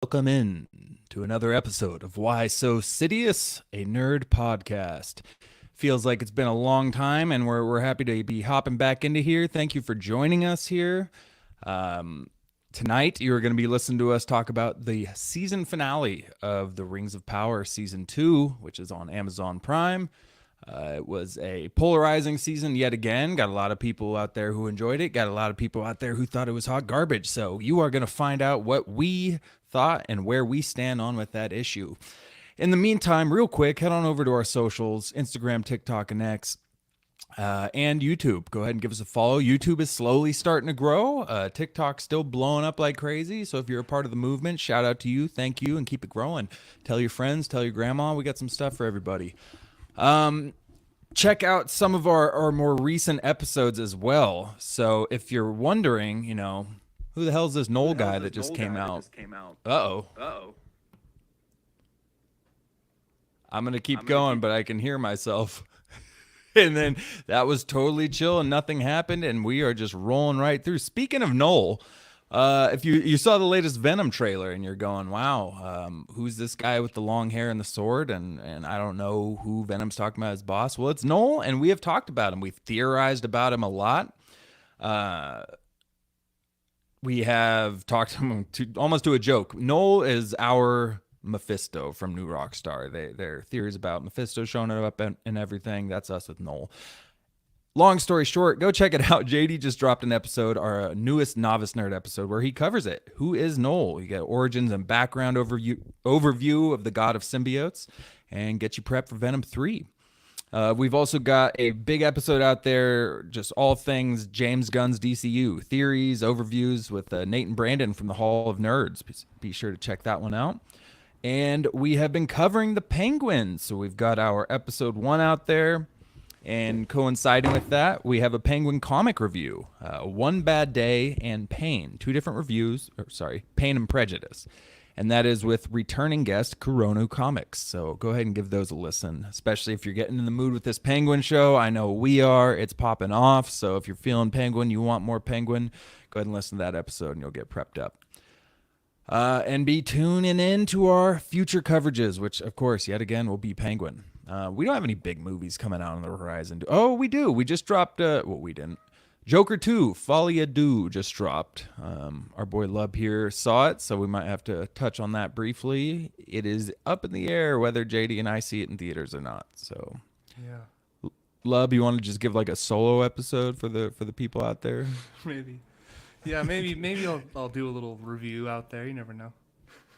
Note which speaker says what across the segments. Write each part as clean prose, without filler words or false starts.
Speaker 1: Welcome in to another episode of Why So Sidious, a nerd podcast. Feels like it's been a long time, and we're happy to be hopping back into here. Thank you for joining us here. Tonight, you're going to be listening to us talk about the season finale of The Rings of Power Season 2, which is on Amazon Prime. It was a polarizing season yet again. Got a lot of people out there who enjoyed it. Got a lot of people out there who thought it was hot garbage. So you are going to find out what we thought and where we stand on with that issue. In the meantime, real quick, head on over to our socials, Instagram, TikTok, and X, and YouTube. Go ahead and give us a follow. YouTube is slowly starting to grow. TikTok's still blowing up like crazy. So if you're a part of the movement, shout out to you. Thank you, and keep it growing. Tell your friends, tell your grandma. We got some stuff for everybody. Check out some of our more recent episodes as well. So if you're wondering, who the hell is this Noel guy that just came out? Uh-oh. I'm going to keep going, but I can hear myself. And then that was totally chill and nothing happened, and we are just rolling right through. Speaking of Noel, if you saw the latest Venom trailer and you're going, wow, who's this guy with the long hair and the sword? And I don't know who Venom's talking about as boss. Well, it's Noel, and we have talked about him. We've theorized about him a lot. We have talked to him almost to a joke. Noel is our Mephisto from New Rockstar. Their theories about Mephisto showing up and everything. That's us with Noel. Long story short, go check it out. JD just dropped an episode, our newest Novice Nerd episode, where he covers it. Who is Noel? You get origins and background overview of the god of symbiotes, and get you prepped for Venom 3. We've also got a big episode out there, just all things James Gunn's DCU, theories, overviews with Nate and Brandon from the Hall of Nerds. Be sure to check that one out. And we have been covering the Penguins, so we've got our episode 1 out there. And coinciding with that, we have a Penguin comic review, One Bad Day and Pain, 2 different reviews, Pain and Prejudice. And that is with returning guest Kurono Comics. So go ahead and give those a listen, especially if you're getting in the mood with this Penguin show. I know we are. It's popping off. So if you're feeling Penguin, you want more Penguin, go ahead and listen to that episode and you'll get prepped up. And be tuning in to our future coverages, which, of course, yet again, will be Penguin. We don't have any big movies coming out on the horizon. Oh, we do. We just dropped, we didn't. Joker 2, Folie à Deux just dropped. Our boy Lub here saw it, so we might have to touch on that briefly. It is up in the air whether JD and I see it in theaters or not. So,
Speaker 2: yeah.
Speaker 1: Lub, you want to just give like a solo episode for the people out there?
Speaker 2: Maybe. Yeah, maybe I'll do a little review out there. You never know.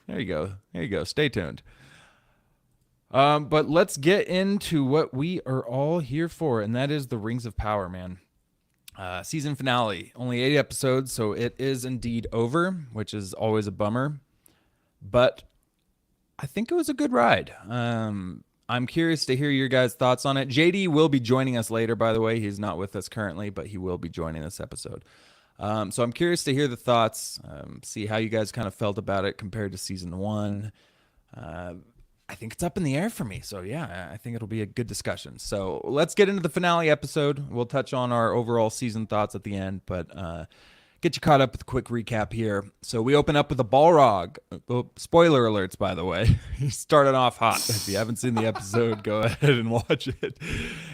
Speaker 1: There you go. Stay tuned. But let's get into what we are all here for, and that is the Rings of Power, man. Season finale, only 8 episodes, so it is indeed over, which is always a bummer. But I think it was a good ride. I'm curious to hear your guys' thoughts on it. JD will be joining us later, by the way. He's not with us currently, but he will be joining this episode. So I'm curious to hear the thoughts, see how you guys kind of felt about it compared to season 1. I think it's up in the air for me. So, yeah, I think it'll be a good discussion. So let's get into the finale episode. We'll touch on our overall season thoughts at the end, but get you caught up with a quick recap here. So we open up with a Balrog. Oh, spoiler alerts, by the way. He started off hot. If you haven't seen the episode, go ahead and watch it.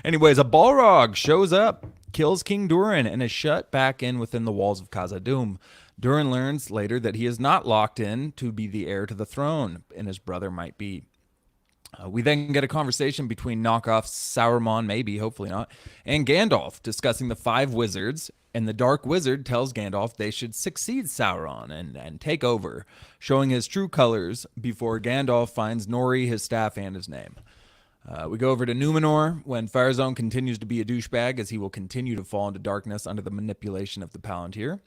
Speaker 1: Anyways, a Balrog shows up, kills King Durin, and is shut back in within the walls of Khazad-dûm. Durin learns later that he is not locked in to be the heir to the throne, and his brother might be. We then get a conversation between knockoff Sauron, maybe, hopefully not, and Gandalf discussing the 5 wizards, and the Dark Wizard tells Gandalf they should succeed Sauron and take over, showing his true colors before Gandalf finds Nori, his staff, and his name. We go over to Numenor when Farazone continues to be a douchebag as he will continue to fall into darkness under the manipulation of the Palantir.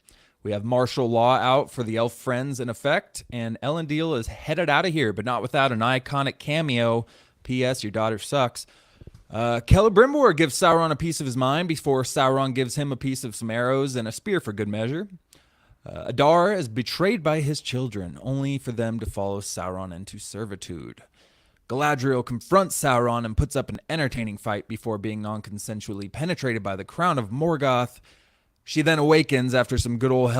Speaker 1: We have martial law out for the elf friends in effect, and Elendil is headed out of here, but not without an iconic cameo. P.S. Your daughter sucks. Celebrimbor gives Sauron a piece of his mind before Sauron gives him a piece of some arrows and a spear for good measure. Adar is betrayed by his children, only for them to follow Sauron into servitude. Galadriel confronts Sauron and puts up an entertaining fight before being non-consensually penetrated by the crown of Morgoth. She then awakens after some good old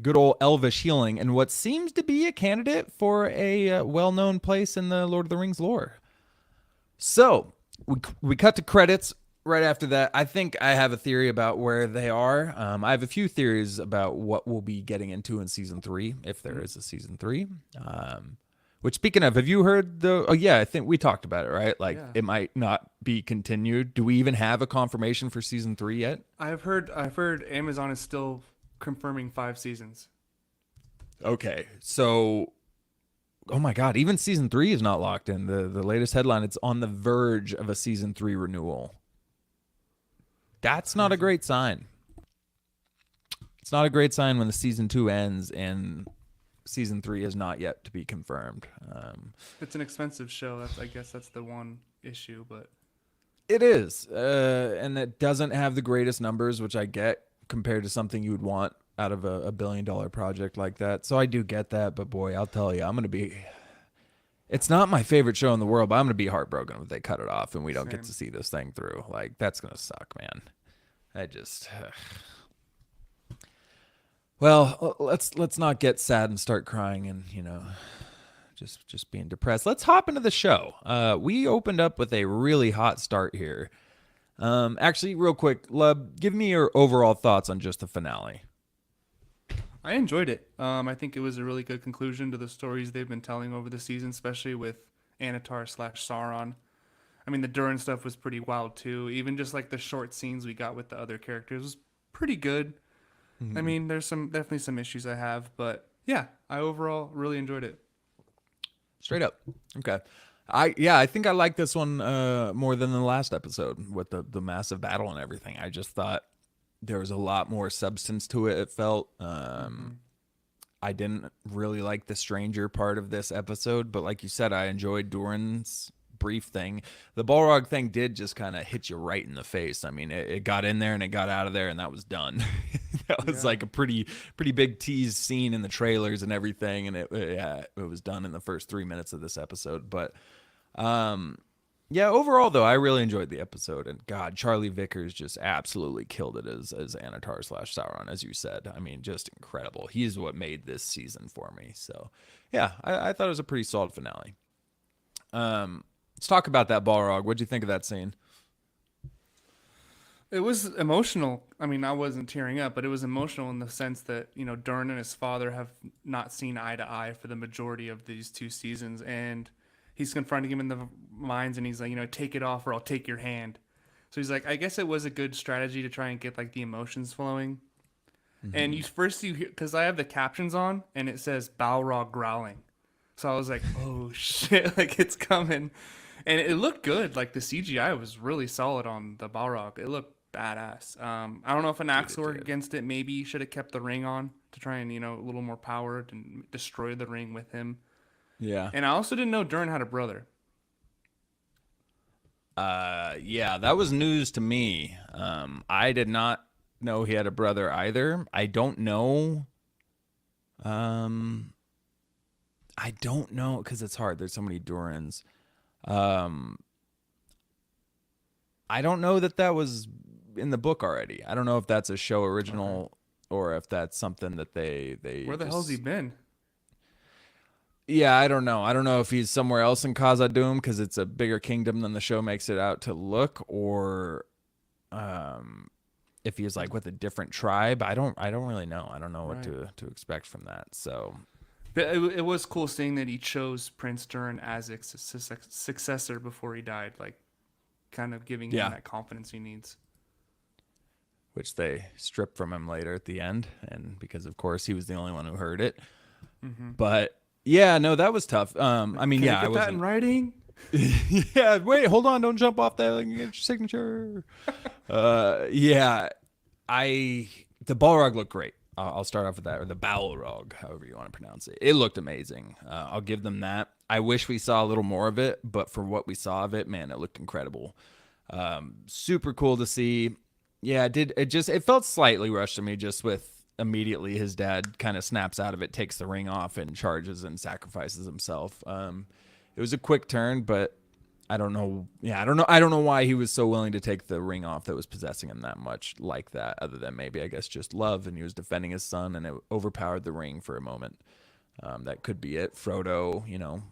Speaker 1: good old elvish healing, and what seems to be a candidate for a well-known place in the Lord of the Rings lore. So we cut to credits. Right after that, I think I have a theory about where they are. I have a few theories about what we'll be getting into in season 3, if there is a season 3. Which, speaking of, have you heard the? Oh yeah, I think we talked about it, right? Like
Speaker 2: Yeah.
Speaker 1: it might not be continued. Do we even have a confirmation for season 3 yet?
Speaker 2: I've heard Amazon is still confirming 5 seasons.
Speaker 1: Okay, so oh my god, even season 3 is not locked in. The latest headline, it's on the verge of a season 3 renewal. That's not a great sign. It's not a great sign when the season 2 ends and season 3 is not yet to be confirmed.
Speaker 2: It's an expensive show. I guess that's the one issue, but
Speaker 1: It is, and it doesn't have the greatest numbers, which I get compared to something you would want out of a $1 billion project like that. So I do get that, but boy, I'll tell you, I'm going to be. It's not my favorite show in the world, but I'm going to be heartbroken if they cut it off and we don't get
Speaker 2: Same.
Speaker 1: to see this thing through. Like, that's going to suck, man. I just. Well, let's not get sad and start crying and, just being depressed. Let's hop into the show. We opened up with a really hot start here. Actually, real quick, Lub, give me your overall thoughts on just the finale.
Speaker 2: I enjoyed it. I think it was a really good conclusion to the stories they've been telling over the season, especially with Anatar/Sauron. I mean, the Durin stuff was pretty wild too. Even just like the short scenes we got with the other characters was pretty good. I mean, there's definitely some issues I have, but yeah, I overall really enjoyed it.
Speaker 1: Straight up. Okay. I think I like this one more than the last episode with the massive battle and everything. I just thought there was a lot more substance to it. It felt. I didn't really like the stranger part of this episode, but like you said, I enjoyed Durin's brief thing. The Balrog thing did just kind of hit you right in the face. I mean, it got in there and it got out of there, and that was done. That was like a pretty big tease scene in the trailers and everything, and it was done in the first 3 minutes of this episode. But yeah, overall though, I really enjoyed the episode, and God, Charlie Vickers just absolutely killed it as Anatar/Sauron, as you said. I mean, just incredible. He's what made this season for me. So yeah, I thought it was a pretty solid finale. Let's talk about that Balrog. What'd you think of that scene?
Speaker 2: It was emotional. I mean, I wasn't tearing up, but it was emotional in the sense that, Durin and his father have not seen eye to eye for the majority of these 2 seasons. And he's confronting him in the mines and he's like, take it off or I'll take your hand. So he's like, I guess it was a good strategy to try and get like the emotions flowing. And you hear, because I have the captions on and it says Balrog growling. So I was like, oh shit, like it's coming. And it looked good. Like the CGI was really solid on the Balrog. It looked badass. I don't know if an axe work against it. Maybe you should have kept the ring on to try and, a little more power and destroy the ring with him.
Speaker 1: Yeah.
Speaker 2: And I also didn't know Durin had a brother.
Speaker 1: Yeah, that was news to me. I did not know he had a brother either. I don't know. I don't know because it's hard. There's so many Durins. I don't know that was in the book already. I don't know if that's a show original or if that's something that they
Speaker 2: Where the hell's he been?
Speaker 1: Yeah, I don't know. I don't know if he's somewhere else in Khazad-dûm because it's a bigger kingdom than the show makes it out to look, or if he's like with a different tribe. I don't really know. I don't know what to expect from that. So
Speaker 2: But it was cool seeing that he chose Prince Durin as his successor before he died, like kind of giving him that confidence he needs.
Speaker 1: Which they stripped from him later at the end, and because of course he was the only one who heard it. But yeah, no, that was tough. I mean,
Speaker 2: I get that in writing.
Speaker 1: Yeah, wait, hold on, don't jump off that. Get your signature. Yeah, the Balrog looked great. I'll start off with that, or the Balrog, however you want to pronounce it. It looked amazing. I'll give them that. I wish we saw a little more of it, but for what we saw of it, man, it looked incredible. Super cool to see. Yeah, it felt slightly rushed to me, just with immediately his dad kind of snaps out of it, takes the ring off, and charges and sacrifices himself. It was a quick turn, but I don't know. Yeah, I don't know why he was so willing to take the ring off that was possessing him that much like that, other than maybe, I guess, just love, and he was defending his son, and it overpowered the ring for a moment. That could be it. Frodo,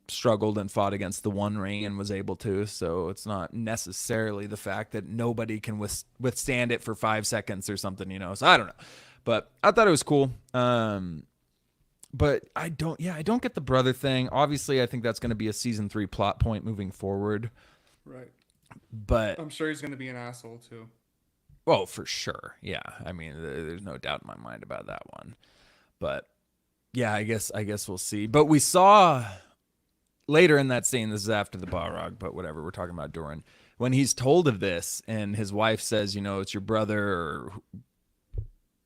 Speaker 1: struggled and fought against the One Ring and was able to, so it's not necessarily the fact that nobody can withstand it for 5 seconds or something, So I don't know. But I thought it was cool. But I don't get the brother thing. Obviously, I think that's going to be a season 3 plot point moving forward.
Speaker 2: Right.
Speaker 1: But
Speaker 2: I'm sure he's going to be an asshole too.
Speaker 1: oh, for sure. Yeah. I mean, there's no doubt in my mind about that one. But yeah, I guess we'll see. But we saw later in that scene, this is after the Balrog, but whatever, we're talking about Doran, when he's told of this and his wife says, it's your brother or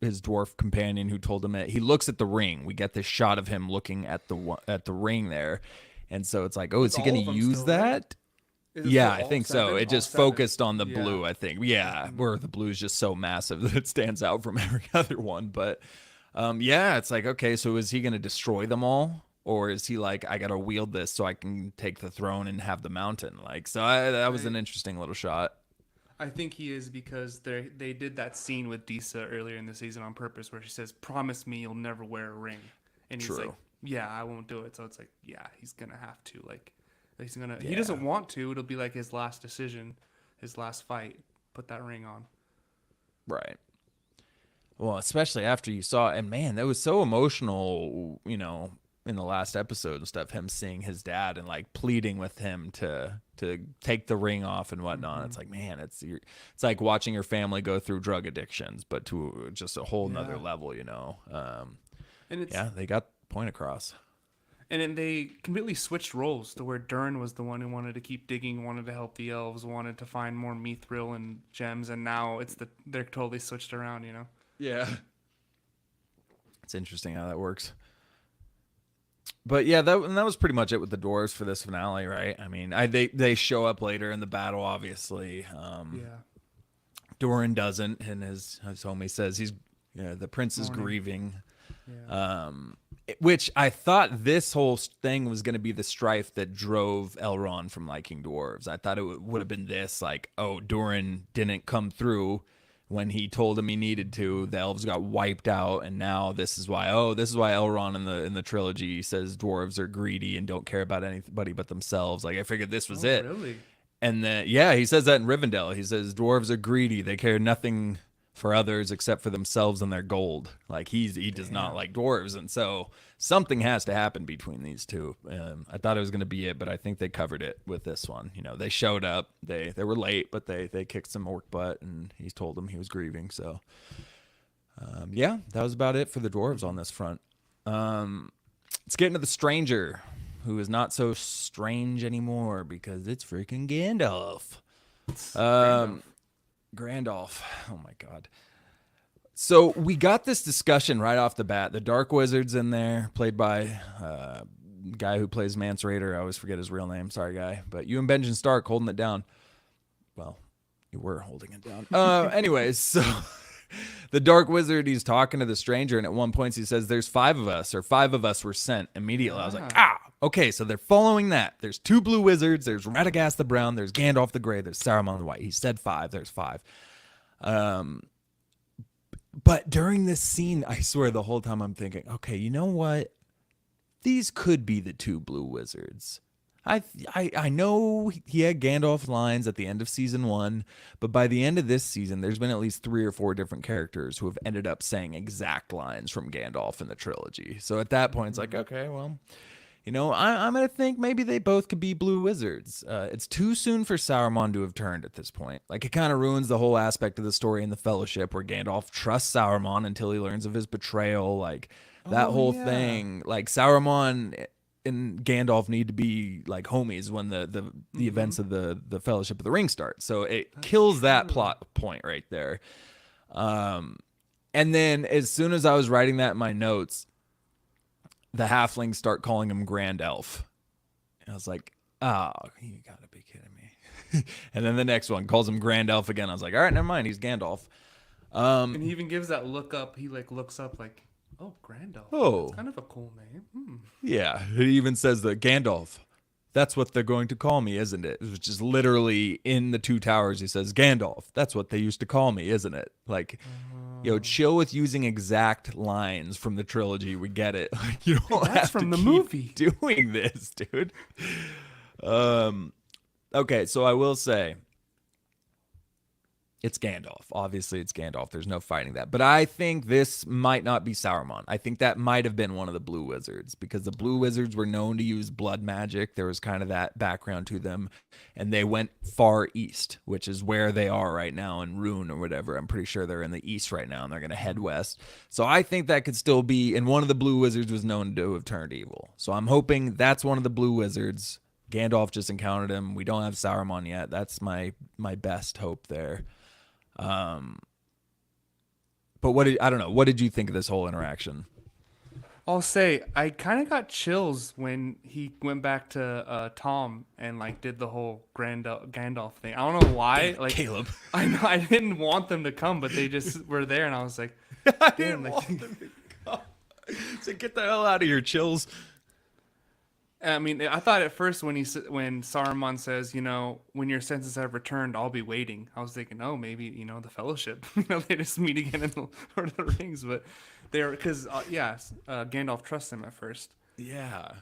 Speaker 1: his dwarf companion who told him it. He looks at the ring. We get this shot of him looking at the ring there, and so it's like, oh, is he going to use that? Right? Yeah, I think so. It just focused on the blue. I think, where the blue is just so massive that it stands out from every other one. But it's like, okay, so is he going to destroy them all, or is he like, I got to wield this so I can take the throne and have the mountain? Like, so that was an interesting little shot.
Speaker 2: I think he is, because they did that scene with Disa earlier in the season on purpose where she says, "Promise me you'll never wear a ring," and he's like, "Yeah, I won't do it." So it's like, yeah, he's gonna have to. Like, he's gonna. Yeah. He doesn't want to. It'll be like his last decision, his last fight. Put that ring on.
Speaker 1: Right. Well, especially after you saw, and man, that was so emotional. In the last episode and stuff, him seeing his dad and like pleading with him to take the ring off and whatnot. It's like, man, it's like watching your family go through drug addictions, but to just a whole nother level, And it's, they got the point across.
Speaker 2: And then they completely switched roles to where Durin was the one who wanted to keep digging, wanted to help the elves, wanted to find more mithril and gems, and now they're totally switched around,
Speaker 1: Yeah. It's interesting how that works. But yeah, that was pretty much it with the dwarves for this finale, right? I mean, they show up later in the battle, obviously. Doran doesn't, and his homie says the prince is grieving. Yeah. Which I thought this whole thing was going to be the strife that drove Elrond from liking dwarves. I thought it would have been this, like, oh, Doran didn't come through when he told him he needed to. The elves got wiped out, and now this is why Elrond in the trilogy says dwarves are greedy and don't care about anybody but themselves. Like, I figured this was it.
Speaker 2: Really?
Speaker 1: And then he says that in Rivendell. He says dwarves are greedy. They care nothing for others except for themselves and their gold. Like, he does not like dwarves, and so something has to happen between these two. I thought it was going to be it, but I think they covered it with this one. They showed up. They were late, but they kicked some orc butt, and he told them he was grieving. So that was about it for the dwarves on this front. Let's get into the stranger, who is not so strange anymore because it's freaking Gandalf. Grandolph. Oh my God. So we got this discussion right off the bat. The Dark Wizard's in there, played by guy who plays Mance Rayder. I always forget his real name. Sorry, guy. But you and Benjamin Stark holding it down. Well, you were holding it down. Anyways, so the Dark Wizard, he's talking to the stranger, and at one point he says, "There's 5 of us, or 5 of us were sent immediately." I was like, okay, so they're following that. There's 2 blue wizards. There's Radagast the brown. There's Gandalf the gray. There's Saruman the white. He said 5. There's 5. But during this scene, I swear the whole time I'm thinking, okay, you know what? These could be the 2 blue wizards. I know he had Gandalf lines at the end of season 1, but by the end of this season, there's been at least 3 or 4 different characters who have ended up saying exact lines from Gandalf in the trilogy. So at that point, it's like, okay, well, I'm going to think maybe they both could be blue wizards. It's too soon for Saruman to have turned at this point. Like, it kind of ruins the whole aspect of the story in the Fellowship where Gandalf trusts Saruman until he learns of his betrayal. Like, that whole thing. Like, Saruman and Gandalf need to be, like, homies when the events of the Fellowship of the Ring start. So it kills that plot point right there. And then as soon as I was writing that in my notes, the halflings start calling him Grand Elf. And I was like, oh, you gotta be kidding me. And then the next one calls him Grand Elf again. I was like, all right, never mind. He's Gandalf.
Speaker 2: And he even gives that look up. He looks up like, oh, Grand Elf.
Speaker 1: Oh.
Speaker 2: That's kind of a cool name.
Speaker 1: Yeah. He even says the Gandalf. That's what they're going to call me, isn't it? Which is literally in the Two Towers. He says, Gandalf, that's what they used to call me, isn't it? Like, chill with using exact lines from the trilogy. We get it. Like, you don't
Speaker 2: That's
Speaker 1: have
Speaker 2: from
Speaker 1: to
Speaker 2: the
Speaker 1: keep
Speaker 2: movie.
Speaker 1: doing this, dude. Okay, so I will say it's Gandalf. Obviously, it's Gandalf. There's no fighting that. But I think this might not be Sauron. I think that might have been one of the Blue Wizards because the Blue Wizards were known to use blood magic. There was kind of that background to them. And they went far east, which is where they are right now in Rune or whatever. I'm pretty sure they're in the east right now and they're going to head west. So I think that could still be. And one of the Blue Wizards was known to have turned evil. So I'm hoping that's one of the Blue Wizards. Gandalf just encountered him. We don't have Sauron yet. That's my best hope there. But I don't know. What did you think of this whole interaction?
Speaker 2: I'll say I kind of got chills when he went back to Tom and like did the whole Gandalf thing. I don't know why. Like
Speaker 1: Caleb.
Speaker 2: I know I didn't want them to come, but they just were there, and I was like,
Speaker 1: I didn't want them to come. So get the hell out of here, chills.
Speaker 2: I mean, I thought at first when Saruman says, when your senses have returned, I'll be waiting. I was thinking, oh, maybe the Fellowship, they just meet again in the Lord of the Rings, but they're because Gandalf trusts him at first.
Speaker 1: Yeah.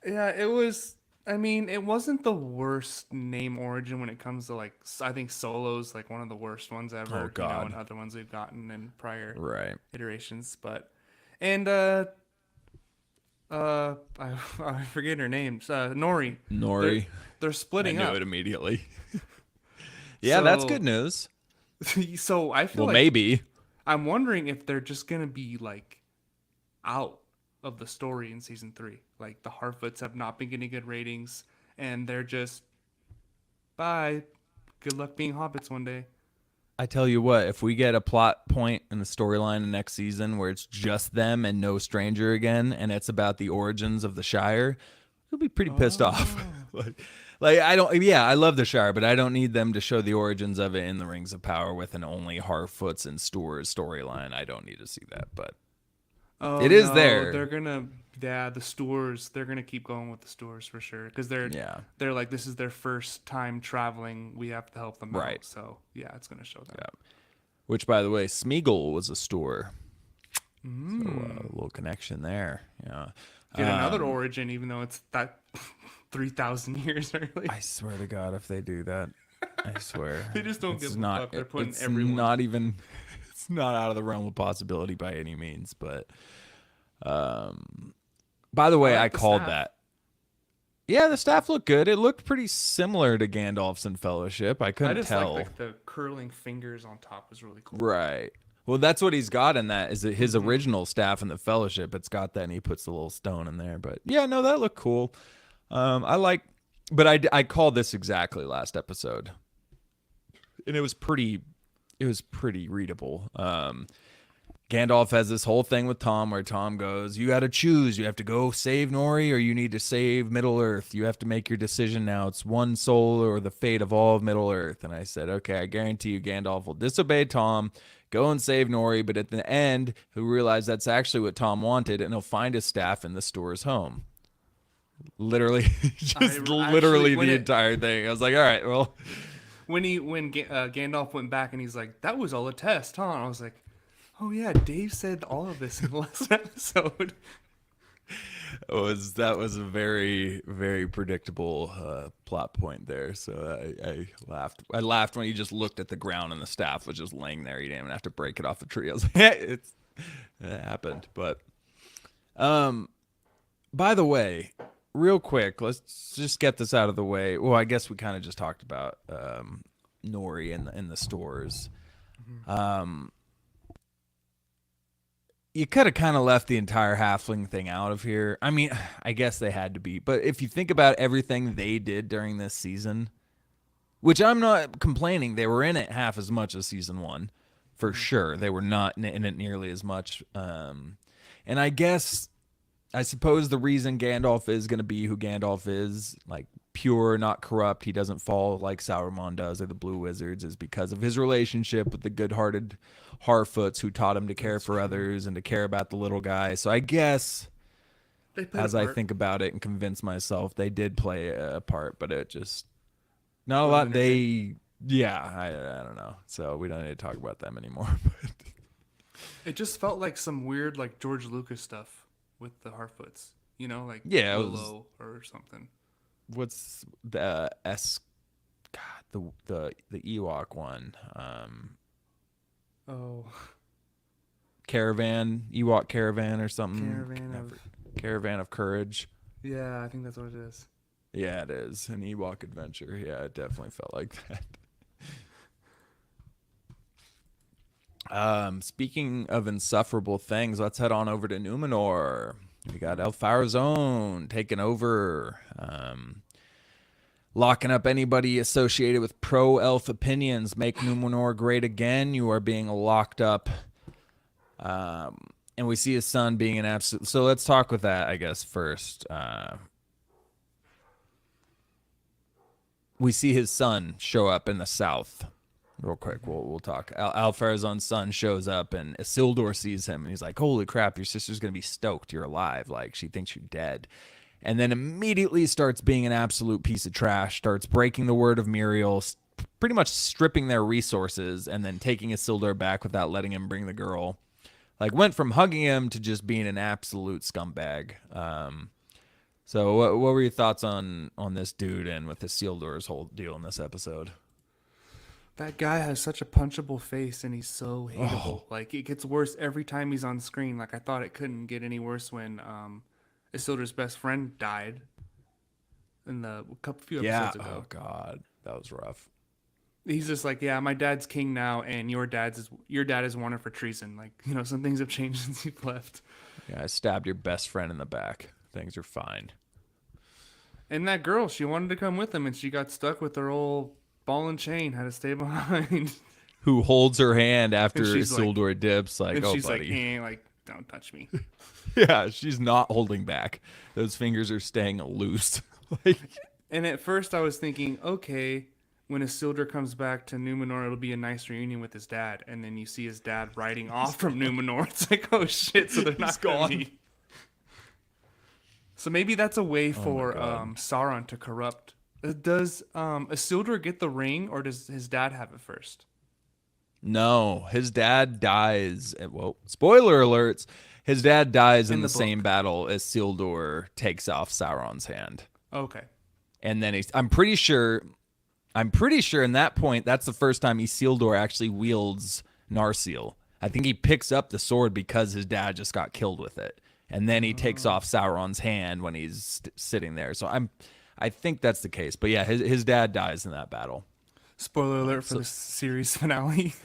Speaker 2: Yeah, it was. I mean, it wasn't the worst name origin when it comes to like. I think Solo's like one of the worst ones ever.
Speaker 1: Oh God.
Speaker 2: And other ones we've gotten in prior iterations, but I forget her name. Nori. They're splitting
Speaker 1: up. I
Speaker 2: up.
Speaker 1: knew it immediately. Yeah, that's good news.
Speaker 2: So I feel
Speaker 1: maybe.
Speaker 2: I'm wondering if they're just gonna be like out of the story in season 3. Like the Harfoots have not been getting good ratings, and they're just bye. Good luck being hobbits one day.
Speaker 1: I tell you what, if we get a plot point in the storyline in the next season where it's just them and no stranger again, and it's about the origins of the Shire, we'll be pretty pissed off. I love the Shire, but I don't need them to show the origins of it in the Rings of Power with an only Harfoots and Stores storyline. I don't need to see that, but it is there.
Speaker 2: They're gonna, the Stores. They're gonna keep going with the Stores for sure because they're like this is their first time traveling. We have to help them out. So yeah, it's gonna show them.
Speaker 1: Yeah. Which, by the way, Smeagol was a Store. So a little connection there. Yeah.
Speaker 2: Get another origin, even though it's that 3,000 years early.
Speaker 1: I swear to God, if they do that, I swear
Speaker 2: they just don't give a fuck. They're putting everyone.
Speaker 1: It's not out of the realm of possibility by any means. But, by the way, I called that. Yeah, the staff looked good. It looked pretty similar to Gandalf's in Fellowship. I couldn't tell.
Speaker 2: Like the curling fingers on top was really cool.
Speaker 1: Right. Well, that's what he's got in that. Is it his original staff in the Fellowship? It's got that, and he puts the little stone in there. But yeah, no, that looked cool. But I called this exactly last episode, and it was pretty readable. Gandalf has this whole thing with Tom where Tom goes, you got to choose. You have to go save Nori or you need to save Middle-earth. You have to make your decision now. It's one soul or the fate of all of Middle-earth. And I said, okay, I guarantee you Gandalf will disobey Tom, go and save Nori, but at the end, he'll realize that's actually what Tom wanted, and he'll find his staff in the Store's home. Literally, the entire thing. I was like, all right, well.
Speaker 2: When Gandalf went back and he's like, that was all a test, huh? And I was like, oh yeah, Dave said all of this in the last episode.
Speaker 1: That was a very, very predictable plot point there. So I laughed. I laughed when he just looked at the ground and the staff was just laying there. He didn't even have to break it off the tree. I was like, it happened. But by the way, real quick, let's just get this out of the way. Well, I guess we kind of just talked about Nori in the Stores. You could have kind of left the entire halfling thing out of here. I mean, I guess they had to be. But if you think about everything they did during this season, which I'm not complaining, they were in it half as much as season 1, for sure. They were not in it nearly as much. And I suppose the reason Gandalf is going to be who Gandalf is, like pure, not corrupt, he doesn't fall like Sauron does or the Blue Wizards, is because of his relationship with the good-hearted Harfoots who taught him to care for others and to care about the little guy. So I guess
Speaker 2: They played
Speaker 1: as
Speaker 2: a
Speaker 1: I
Speaker 2: part.
Speaker 1: think about it and convince myself, they did play a part, but it just not a lot.
Speaker 2: Wasn't it
Speaker 1: They, yeah, I don't know. So we don't need to talk about them anymore.
Speaker 2: It just felt like some weird, like George Lucas stuff with the Harfoots. You know, like
Speaker 1: Yeah, it was.
Speaker 2: Willow or something.
Speaker 1: What's the God, the Ewok one?
Speaker 2: Oh,
Speaker 1: Ewok caravan or something. Caravan of Courage.
Speaker 2: Yeah, I think that's what it is.
Speaker 1: Yeah, it is an Ewok adventure. Yeah, it definitely felt like that. Speaking of insufferable things, let's head on over to Numenor. We got Elfara's Own taking over, locking up anybody associated with pro-elf opinions. Make Numenor great again. You are being locked up. And we see his son being an absolute. So let's talk with that, I guess, first. We see his son show up in the south. Real quick, we'll talk. Alfarazon's son shows up, and Isildur sees him, and he's like, "Holy crap, your sister's gonna be stoked you're alive. Like, she thinks you're dead." And then immediately starts being an absolute piece of trash, starts breaking the word of Muriel, pretty much stripping their resources, and then taking Isildur back without letting him bring the girl. Like, went from hugging him to just being an absolute scumbag. So what were your thoughts on this dude and with Isildur's whole deal in this episode?
Speaker 2: That guy has such a punchable face, and he's so hateable.
Speaker 1: Oh.
Speaker 2: Like, it gets worse every time he's on screen. Like, I thought it couldn't get any worse when Isildur's best friend died in the few episodes ago.
Speaker 1: Oh God, that was rough.
Speaker 2: He's just like, yeah, my dad's king now, and your dad is wanted for treason. Like, you know, some things have changed since you've left.
Speaker 1: Yeah, I stabbed your best friend in the back. Things are fine.
Speaker 2: And that girl, she wanted to come with him, and she got stuck with her old ball and chain. Had to stay behind.
Speaker 1: Who holds her hand after
Speaker 2: she's
Speaker 1: Isildur dips? Like,
Speaker 2: And
Speaker 1: oh,
Speaker 2: she's
Speaker 1: buddy.
Speaker 2: like, don't touch me.
Speaker 1: Yeah, she's not holding back. Those fingers are staying loose. Like,
Speaker 2: And at first, I was thinking, okay, when Isildur comes back to Numenor, it'll be a nice reunion with his dad. And then you see his dad riding off from Numenor. It's like, oh shit! So they're not gone. So maybe that's a way for Sauron to corrupt. Does Isildur get the ring, or does his dad have it first?
Speaker 1: no, his dad dies. Well, spoiler alerts. His dad dies in the same battle as Isildur takes off Sauron's hand.
Speaker 2: Okay.
Speaker 1: And then I'm pretty sure in that point, that's the first time Isildur actually wields Narsil. I think he picks up the sword because his dad just got killed with it. And then he takes off Sauron's hand when he's sitting there. So I think that's the case. But yeah, his dad dies in that battle.
Speaker 2: Spoiler alert for the series finale.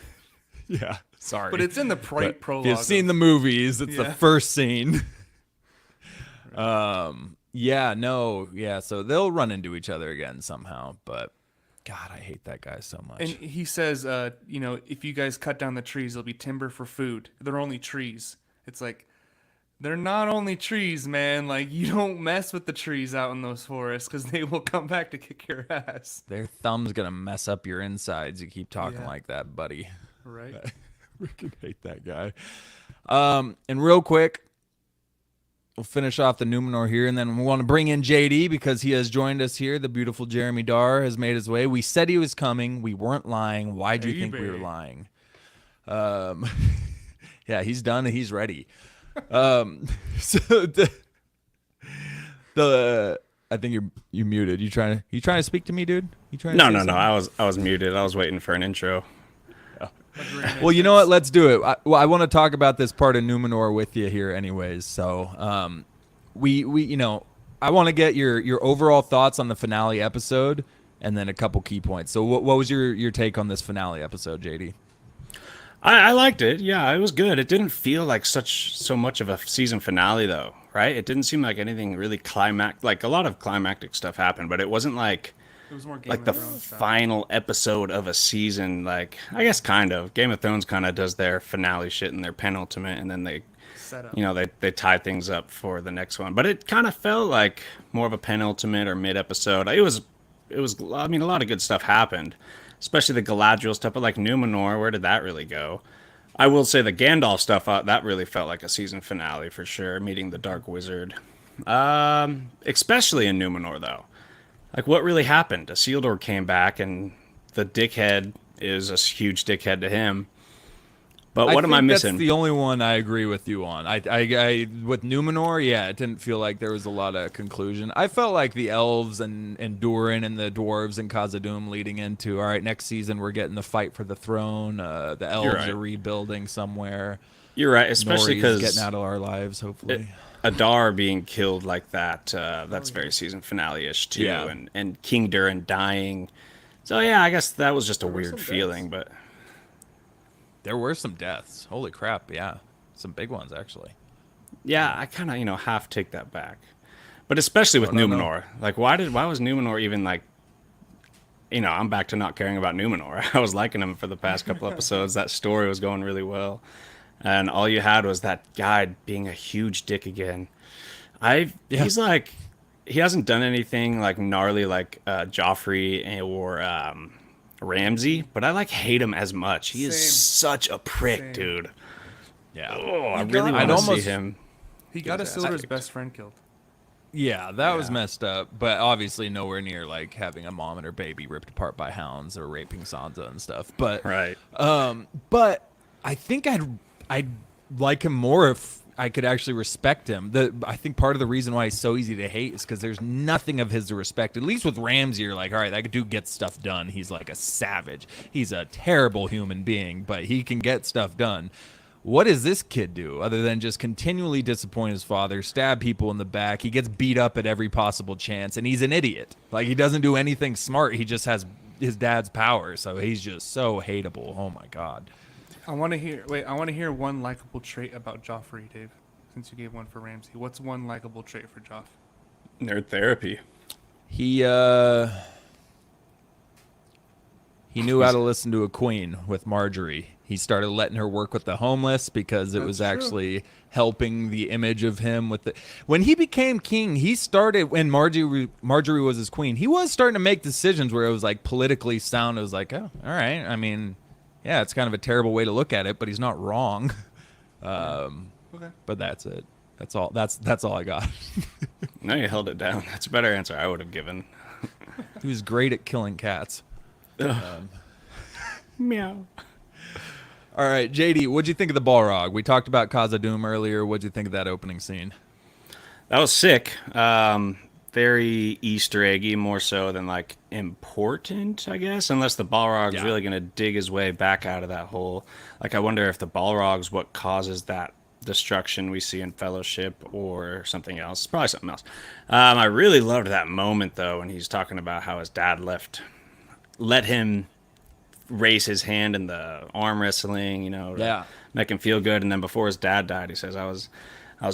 Speaker 1: Yeah, sorry.
Speaker 2: But it's in the prologue.
Speaker 1: If you've seen the movies, it's the first scene. So they'll run into each other again somehow. But God, I hate that guy so much.
Speaker 2: And he says, if you guys cut down the trees, there'll be timber for food. They're only trees. It's like, they're not only trees, man. Like, you don't mess with the trees out in those forests because they will come back to kick your ass.
Speaker 1: Their thumb's going to mess up your insides. You keep talking like that, buddy.
Speaker 2: Right.
Speaker 1: I freaking hate that guy. And real quick, we'll finish off the Numenor here, and then we want to bring in JD because he has joined us here. The beautiful Jeremy Dar has made his way. We said he was coming. We weren't lying. Why do you think we were lying? Yeah, he's done and he's ready. So I think you're muted. You trying to speak to me, dude?
Speaker 3: No. I was muted. I was waiting for an intro.
Speaker 1: Well, you know what? Let's do it. I want to talk about this part of Numenor with you here, anyways. So, we I want to get your overall thoughts on the finale episode, and then a couple key points. So, what was your take on this finale episode, JD?
Speaker 3: I liked it. Yeah, it was good. It didn't feel like so much of a season finale, though, right? It didn't seem like anything really like a lot of climactic stuff happened, but it wasn't like
Speaker 2: It was more Game
Speaker 3: like
Speaker 2: of
Speaker 3: the
Speaker 2: Thrones stuff.
Speaker 3: final episode of a season. Like, I guess kind of. Game of Thrones kind of does their finale shit in their penultimate, and then they
Speaker 2: Set up.
Speaker 3: they tie things up for the next one. But it kind of felt like more of a penultimate or mid episode. It was. I mean, a lot of good stuff happened, especially the Galadriel stuff. But like Numenor, where did that really go? I will say the Gandalf stuff. That really felt like a season finale for sure. Meeting the Dark Wizard. Especially in Numenor, though. Like, what really happened? Isildur came back, and the dickhead is a huge dickhead to him. But
Speaker 1: I
Speaker 3: what am I
Speaker 1: think that's
Speaker 3: missing?
Speaker 1: the only one I agree with you on. With Numenor, yeah, it didn't feel like there was a lot of conclusion. I felt like the elves and Durin and the dwarves and Khazad-dûm leading into, all right, next season we're getting the fight for the throne. The
Speaker 3: You're
Speaker 1: elves
Speaker 3: right.
Speaker 1: are rebuilding somewhere.
Speaker 3: You're right, especially
Speaker 1: Nori's getting
Speaker 3: because
Speaker 1: out of our lives, hopefully.
Speaker 3: Adar being killed like that, that's very season finale-ish, too.
Speaker 1: Yeah.
Speaker 3: And King Durin dying. So, yeah, I guess that was just a
Speaker 2: were
Speaker 3: weird
Speaker 2: some
Speaker 3: feeling,
Speaker 2: deaths.
Speaker 3: but
Speaker 1: There were some deaths. Holy crap, yeah. Some big ones, actually.
Speaker 3: yeah, I kind of, half take that back. But especially with
Speaker 1: No, no, no.
Speaker 3: Numenor. Like, why was Numenor even, like, I'm back to not caring about Numenor. I was liking him for the past couple episodes. That story was going really well. And all you had was that guy being a huge dick again.
Speaker 1: Yeah.
Speaker 3: He's like, he hasn't done anything like gnarly like Joffrey or Ramsay, but I like hate him as much. He is
Speaker 2: Same.
Speaker 3: such a prick,
Speaker 2: Same.
Speaker 3: dude.
Speaker 1: Yeah.
Speaker 3: Oh, I
Speaker 2: He
Speaker 3: really
Speaker 2: got-
Speaker 3: want to
Speaker 1: I'd
Speaker 3: see
Speaker 1: almost-
Speaker 3: him.
Speaker 2: He got
Speaker 3: his ass
Speaker 2: Isildur's
Speaker 3: kicked.
Speaker 2: best friend killed.
Speaker 1: Yeah, that was
Speaker 3: Yeah.
Speaker 1: messed up, but obviously nowhere near like having a mom and her baby ripped apart by hounds or raping Sansa and stuff. But
Speaker 3: Right.
Speaker 1: but I think I'd like him more if I could actually respect him. I think part of the reason why he's so easy to hate is because there's nothing of his to respect. At least with Ramsay, you're like, all right, that dude gets stuff done. He's like a savage. He's a terrible human being, but he can get stuff done. What does this kid do other than just continually disappoint his father, stab people in the back? He gets beat up at every possible chance, and he's an idiot. Like, he doesn't do anything smart. He just has his dad's power, so he's just so hateable. Oh my god.
Speaker 2: I want to hear one likable trait about Joffrey, Dave. Since you gave one for Ramsay, what's one likable trait for Joff?
Speaker 3: Nerd therapy.
Speaker 1: He knew how to listen to a queen with Marjorie. He started letting her work with the homeless because it was
Speaker 2: That's true.
Speaker 1: actually helping the image of him with the. When he became king, he started when Marjorie was his queen. He was starting to make decisions where it was like politically sound. It was like, oh, all right. I mean, yeah, it's kind of a terrible way to look at it, but he's not wrong.
Speaker 2: Okay.
Speaker 1: But that's it. That's all. That's all I got.
Speaker 3: No, you held it down. That's a better answer I would have given.
Speaker 1: He was great at killing cats.
Speaker 3: Meow.
Speaker 1: All right, JD, what'd you think of the Balrog? We talked about Khazad-dûm earlier. What'd you think of that opening scene?
Speaker 3: That was sick. Very Easter eggy, more so than like important, I guess. Unless the Balrog's
Speaker 1: Yeah.
Speaker 3: really gonna dig his way back out of that hole. Like, I wonder if the Balrog's what causes that destruction we see in Fellowship or something else. Probably something else. I really loved that moment though when he's talking about how his dad let him raise his hand in the arm wrestling, to
Speaker 1: Yeah.
Speaker 3: make him feel good. And then before his dad died, he says, I was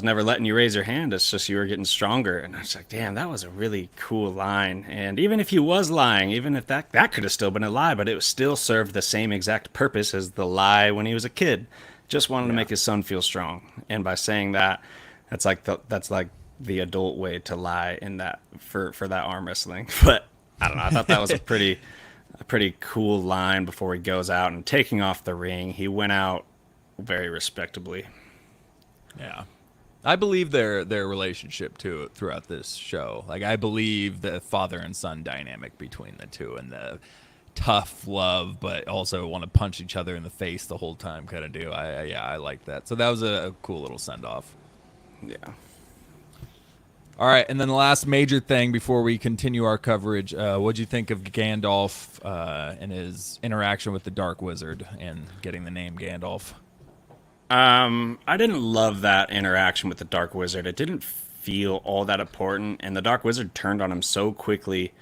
Speaker 3: never letting you raise your hand. It's just you were getting stronger. And I was like, damn, that was a really cool line. And even if he was lying, even if that could have still been a lie, but it still served the same exact purpose as the lie when he was a kid. Just wanted to make his son feel strong. And by saying that, that's like the adult way to lie in that for that arm wrestling. But I don't know. I thought that was a pretty cool line before he goes out and taking off the ring. He went out very respectably.
Speaker 1: Yeah. I believe their relationship too throughout this show. Like, I believe the father and son dynamic between the two and the tough love, but also want to punch each other in the face the whole time kind of do. I like that. So that was a cool little send off.
Speaker 3: Yeah.
Speaker 1: All right, and then the last major thing before we continue our coverage, what'd you think of Gandalf and his interaction with the Dark Wizard and getting the name Gandalf?
Speaker 3: I didn't love that interaction with the Dark Wizard. It didn't feel all that important, and the Dark Wizard turned on him so quickly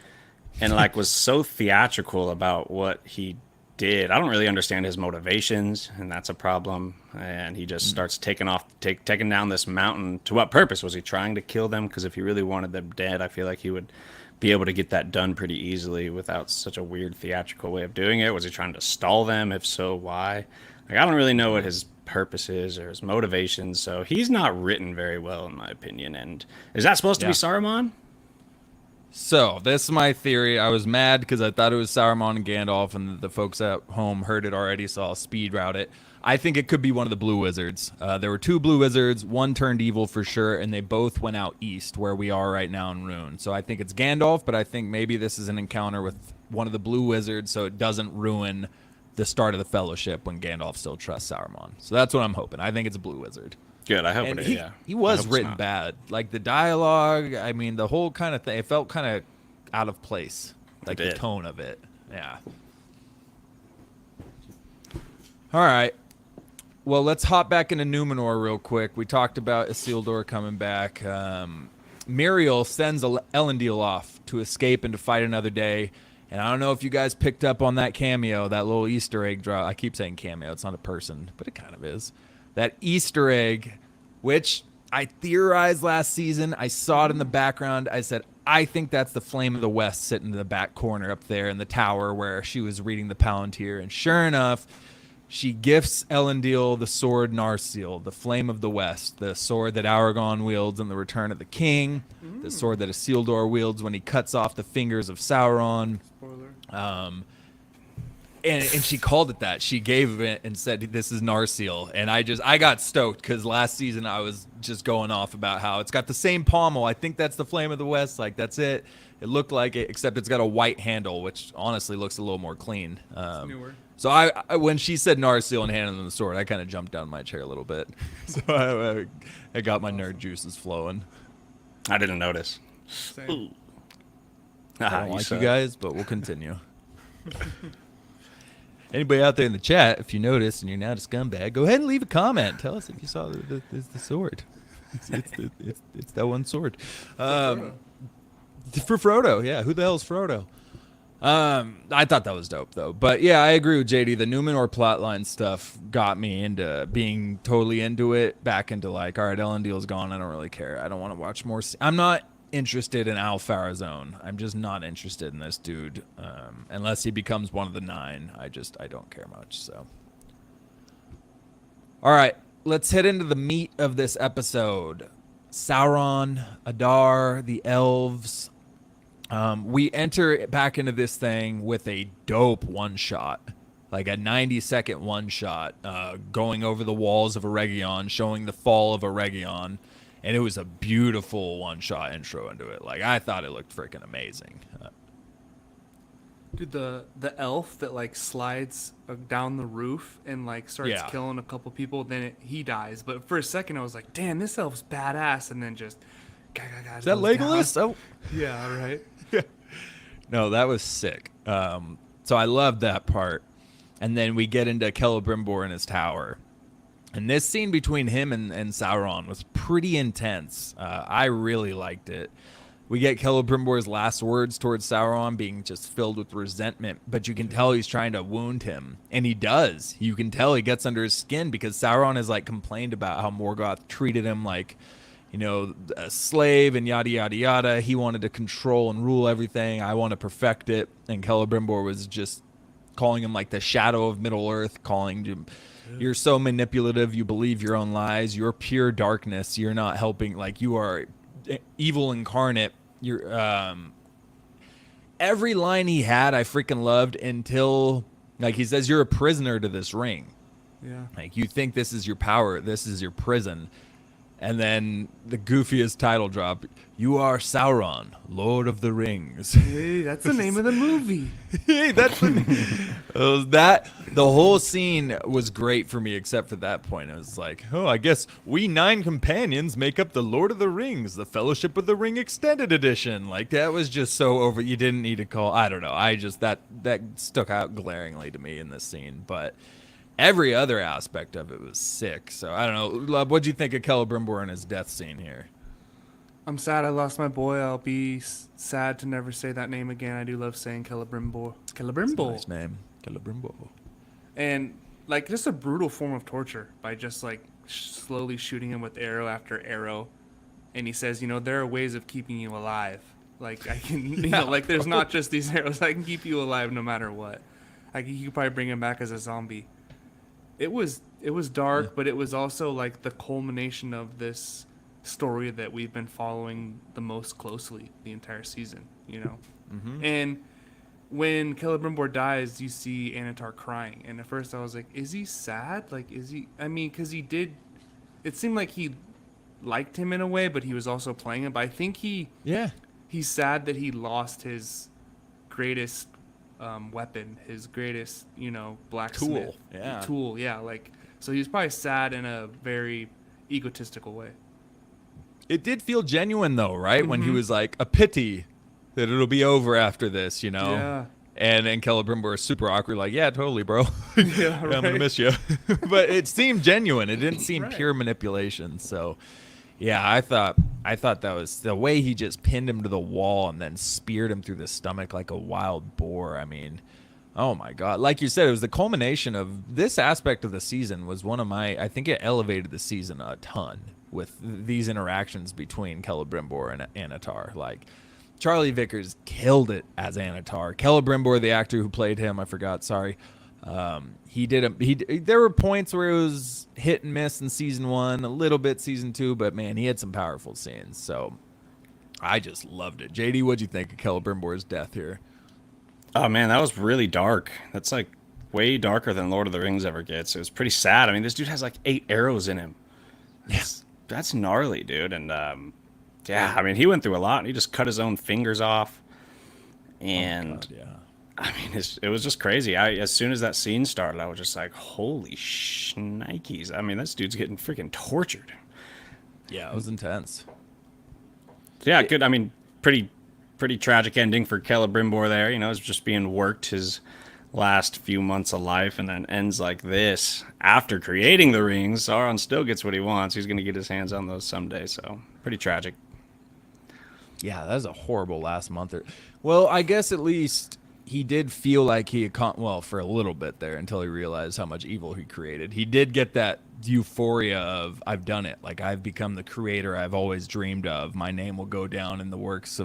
Speaker 3: and like was so theatrical about what he did. I don't really understand his motivations, and that's a problem. And he just starts taking down this mountain. To what purpose? Was he trying to kill them? Because if he really wanted them dead, I feel like he would be able to get that done pretty easily without such a weird theatrical way of doing it. Was he trying to stall them? If so, why? Like, I don't really know what his purpose is or his motivations, so he's not written very well in my opinion. And is that supposed to be Saruman?
Speaker 1: So, this is my theory. I was mad because I thought it was Sauron and Gandalf, and the folks at home heard it already, so I'll speed route it. I think it could be one of the blue wizards. There were 2 blue wizards. One turned evil for sure, and they both went out east, where we are right now in Rune. So I think it's Gandalf, but I think maybe this is an encounter with one of the blue wizards, so it doesn't ruin the start of the Fellowship when Gandalf still trusts Sauron. So that's what I'm hoping. I think it's a blue wizard.
Speaker 3: Good. I hope
Speaker 1: And
Speaker 3: it is.
Speaker 1: he,
Speaker 3: Yeah.
Speaker 1: he
Speaker 3: I
Speaker 1: was
Speaker 3: hope it's
Speaker 1: written
Speaker 3: not.
Speaker 1: bad. Like the dialogue, I mean, the whole kind of thing, it felt kind of out of place. Like the
Speaker 3: did.
Speaker 1: tone of it. Yeah. All right. Well, let's hop back into Numenor real quick. We talked about Isildur coming back. Muriel sends Elendil off to escape and to fight another day. And I don't know if you guys picked up on that cameo, that little Easter egg drop. I keep saying cameo. It's not a person, but it kind of is. That Easter egg, which I theorized last season. I saw it in the background. I said, I think that's the Flame of the West sitting in the back corner up there in the tower where she was reading the Palantir. And sure enough, she gifts Elendil the sword Narsil, the Flame of the West, the sword that Aragorn wields in The Return of the King, the sword that Isildur wields when he cuts off the fingers of Sauron.
Speaker 2: Spoiler.
Speaker 1: And she called it that. She gave it and said, this is Narsil. And I got stoked because last season I was just going off about how it's got the same pommel. I think that's the Flame of the West. Like, that's it. It looked like it, except it's got a white handle, which honestly looks a little more clean.
Speaker 2: Newer.
Speaker 1: So I when she said Narsil and handed him the sword, I kind of jumped down in my chair a little bit. So I got my nerd juices flowing.
Speaker 3: I didn't notice.
Speaker 2: Same.
Speaker 1: I don't like you guys, but we'll continue. Anybody out there in the chat, if you notice and you're not a scumbag, go ahead and leave a comment. Tell us if you saw the sword. It's that one sword. For Frodo, yeah. Who the hell is Frodo? I thought that was dope, though. But, yeah, I agree with JD. The Numenor plotline stuff got me into being totally into it, back into like, all right, Elendil's gone. I don't really care. I don't want to watch more. I'm not interested in Al Farazone. I'm just not interested in this dude. Unless he becomes one of the 9. I don't care much. So, all right, let's head into the meat of this episode. Sauron, Adar, the elves. We enter back into this thing with a dope one-shot, like a 90-second one-shot, going over the walls of Eregion, showing the fall of Eregion. And it was a beautiful one-shot intro into it. Like, I thought it looked freaking amazing.
Speaker 2: Dude, the elf that like slides down the roof and like starts killing a couple people, then he dies. But for a second, I was like, "Damn, this elf's badass!" And then just,
Speaker 1: is that Legolas?
Speaker 2: Down.
Speaker 1: Oh,
Speaker 2: yeah, right.
Speaker 1: No, that was sick. So I loved that part. And then we get into Celebrimbor in his tower. And this scene between him and Sauron was pretty intense. I really liked it. We get Celebrimbor's last words towards Sauron being just filled with resentment, but you can tell he's trying to wound him. And he does. You can tell he gets under his skin because Sauron has like complained about how Morgoth treated him like, you know, a slave and yada, yada, yada. He wanted to control and rule everything. I want to perfect it. And Celebrimbor was just calling him like the shadow of Middle-earth, calling him, you're so manipulative. You believe your own lies. You're pure darkness. You're not helping. Like, you are evil incarnate. You're every line he had I freaking loved until, like, he says, you're a prisoner to this ring.
Speaker 2: Yeah.
Speaker 1: Like, you think this is your power, this is your prison. And then the goofiest title drop, you are Sauron, Lord of the Rings.
Speaker 2: Hey, that's the name of the movie.
Speaker 1: Hey, that's the whole scene was great for me except for that point. It was like, oh, I guess we 9 companions make up the Lord of the Rings, the Fellowship of the Ring Extended Edition. Like, that was just so over. You didn't need to call. I don't know. I just that stuck out glaringly to me in this scene, but every other aspect of it was sick. So I don't know. Love, what'd you think of Celebrimbor and his death scene here?
Speaker 2: I'm sad I lost my boy. I'll be sad to never say that name again. I do love saying Celebrimbor. Celebrimbor.
Speaker 1: Nice name, Celebrimbor.
Speaker 2: And like just a brutal form of torture by just like slowly shooting him with arrow after arrow. And he says, you know, there are ways of keeping you alive. Like I can, you know, like there's not just these arrows. I can keep you alive no matter what. You could probably bring him back as a zombie. It was dark, but it was also like the culmination of this story that we've been following the most closely the entire season, you know. And when Celebrimbor dies, you see Anatar crying, and at first I was like, is he sad? Like, is he? I mean, because he did. It seemed like he liked him in a way, but he was also playing him. But I think he's sad that he lost his greatest weapon, his greatest, blacksmith tool. Yeah, like, so he's probably sad in a very egotistical way.
Speaker 1: It did feel genuine though, right? When he was like, a pity that it'll be over after this,
Speaker 2: Yeah.
Speaker 1: And Celebrimbor is super awkward, like, yeah, totally, bro.
Speaker 2: Yeah,
Speaker 1: I'm gonna miss you. But it seemed genuine. It didn't seem
Speaker 2: Right.
Speaker 1: pure manipulation. So, yeah, I thought that was the way he just pinned him to the wall and then speared him through the stomach like a wild boar. I mean, oh my God! Like you said, it was the culmination of this aspect of the season. Was one of my. I think it elevated the season a ton with these interactions between Celebrimbor and Anatar. Like, Charlie Vickers killed it as Anatar. Celebrimbor, the actor who played him, I forgot. Sorry. There were points where it was hit and miss in season 1, a little bit season 2, but man, he had some powerful scenes. So I just loved it. JD, what'd you think of Celebrimbor's death here?
Speaker 3: Oh man, that was really dark. That's like way darker than Lord of the Rings ever gets. It was pretty sad. I mean, this dude has like 8 arrows in him. That's gnarly, dude. And yeah, I mean, he went through a lot. He just cut his own fingers off, and
Speaker 1: God, yeah.
Speaker 3: I mean, it was just crazy. As soon as that scene started, I was just like, holy shnikes. I mean, this dude's getting freaking tortured.
Speaker 1: Yeah, it was intense.
Speaker 3: Yeah, good. I mean, pretty tragic ending for Celebrimbor there. You know, it's just being worked his last few months of life, and then ends like this. After creating the rings, Sauron still gets what he wants. He's going to get his hands on those someday, so pretty tragic.
Speaker 1: Yeah, that was a horrible last month. Well, I guess at least he did feel like he had for a little bit there until he realized how much evil he created. He did get that euphoria of, I've done it. Like, I've become the creator I've always dreamed of. My name will go down in the works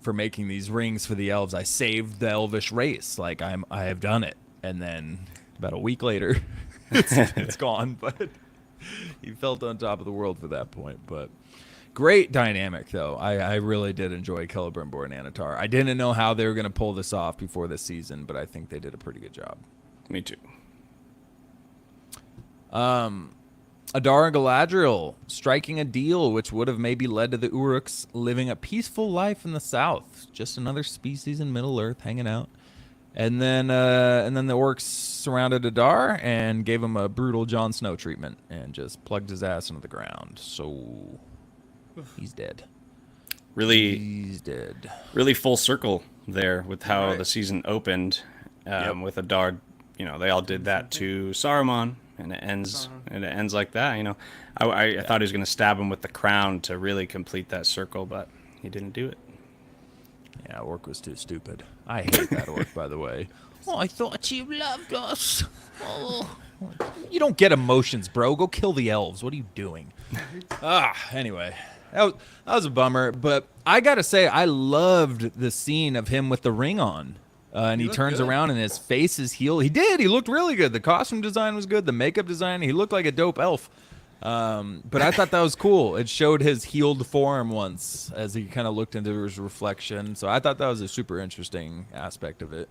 Speaker 1: for making these rings for the elves. I saved the elvish race. Like, I have done it. And then about a week later, it's gone. But he felt on top of the world for that point. But great dynamic, though. I really did enjoy Celebrimbor and Anatar. I didn't know how they were going to pull this off before this season, but I think they did a pretty good job.
Speaker 3: Me too.
Speaker 1: Adar and Galadriel striking a deal which would have maybe led to the Uruks living a peaceful life in the south. Just another species in Middle-earth hanging out. And then the orcs surrounded Adar and gave him a brutal Jon Snow treatment and just plugged his ass into the ground. So he's dead. He's dead.
Speaker 3: Really full circle there with how
Speaker 2: Right.
Speaker 3: the season opened with Adar. You know, they all did that to Saruman, and it ends like that. You know, I thought he was going to stab him with the crown to really complete that circle, but he didn't do it.
Speaker 1: Yeah, orc was too stupid. I hate that orc, by the way. Oh, I thought you loved us. Oh. You don't get emotions, bro. Go kill the elves. What are you doing? Anyway. That was a bummer, but I gotta say, I loved the scene of him with the ring on. And he turns around and his face is healed. He did. He looked really good. The costume design was good. The makeup design, he looked like a dope elf. But I thought that was cool. It showed his healed form once as he kind of looked into his reflection. So I thought that was a super interesting aspect of it.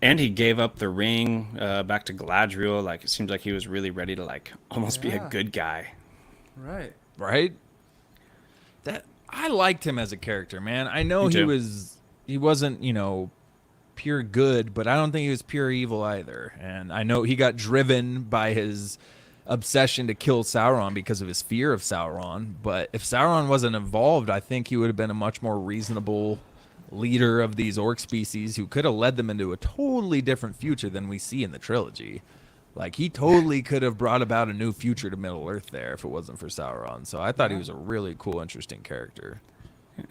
Speaker 3: And he gave up the ring back to Galadriel. Like, it seems like he was really ready to like almost be a good guy.
Speaker 2: Right.
Speaker 1: Right? That I liked him as a character, man. I know
Speaker 3: Me too.
Speaker 1: he wasn't, pure good, but I don't think he was pure evil either. And I know he got driven by his obsession to kill Sauron because of his fear of Sauron. But if Sauron wasn't involved, I think he would have been a much more reasonable leader of these orc species who could have led them into a totally different future than we see in the trilogy. Like, he totally could have brought about a new future to Middle-earth there if it wasn't for Sauron. So I thought he was a really cool, interesting character.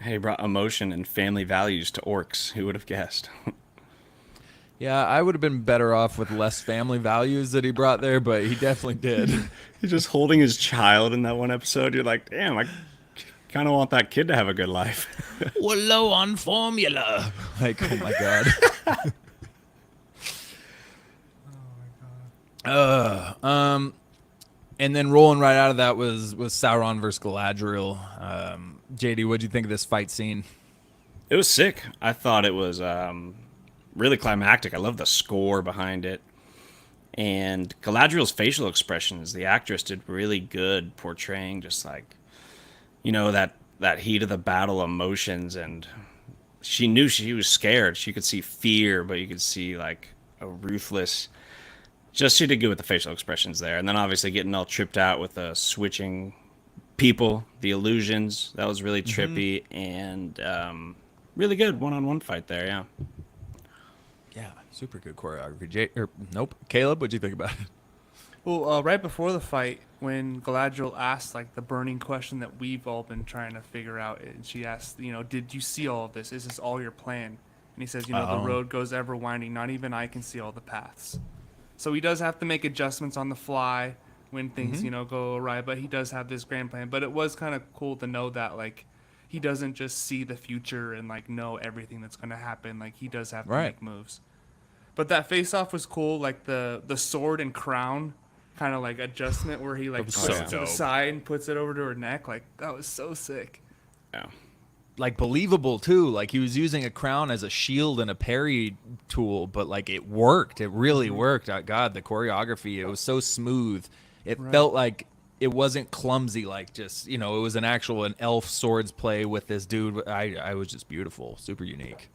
Speaker 3: He brought emotion and family values to orcs. Who would have guessed?
Speaker 1: Yeah, I would have been better off with less family values that he brought there, but he definitely did.
Speaker 3: He's just holding his child in that one episode. You're like, damn, I kind of want that kid to have a good life.
Speaker 1: We're low on formula. Like, oh my god. And then rolling right out of that was Sauron versus Galadriel. JD, what'd you think of this fight scene?
Speaker 3: It was sick. I thought it was really climactic. I love the score behind it. And Galadriel's facial expressions, the actress did really good portraying just like, that heat of the battle emotions. And she knew she was scared. She could see fear, but you could see like a ruthless. Just she did good with the facial expressions there. And then obviously getting all tripped out with the switching people, the illusions. That was really trippy and really good one-on-one fight there, yeah.
Speaker 1: Yeah, super good choreography. Nope. Caleb, what'd you think about it?
Speaker 2: Well, right before the fight, when Galadriel asked like the burning question that we've all been trying to figure out, and she asked, did you see all of this? Is this all your plan? And he says, the road goes ever winding. Not even I can see all the paths. So he does have to make adjustments on the fly when things, go awry. But he does have this grand plan. But it was kind of cool to know that like he doesn't just see the future and like know everything that's going to happen. Like he does have to make moves. But that face-off was cool. Like the sword and crown kind of like adjustment where he like puts it to the side and puts it over to her neck. Like that was so sick.
Speaker 3: Yeah.
Speaker 1: Like believable too. Like he was using a crown as a shield and a parry tool, but like it worked. It really worked. God, the choreography, it was so smooth. It felt like it wasn't clumsy, like just, it was an elf swords play with this dude. I was just beautiful, super unique.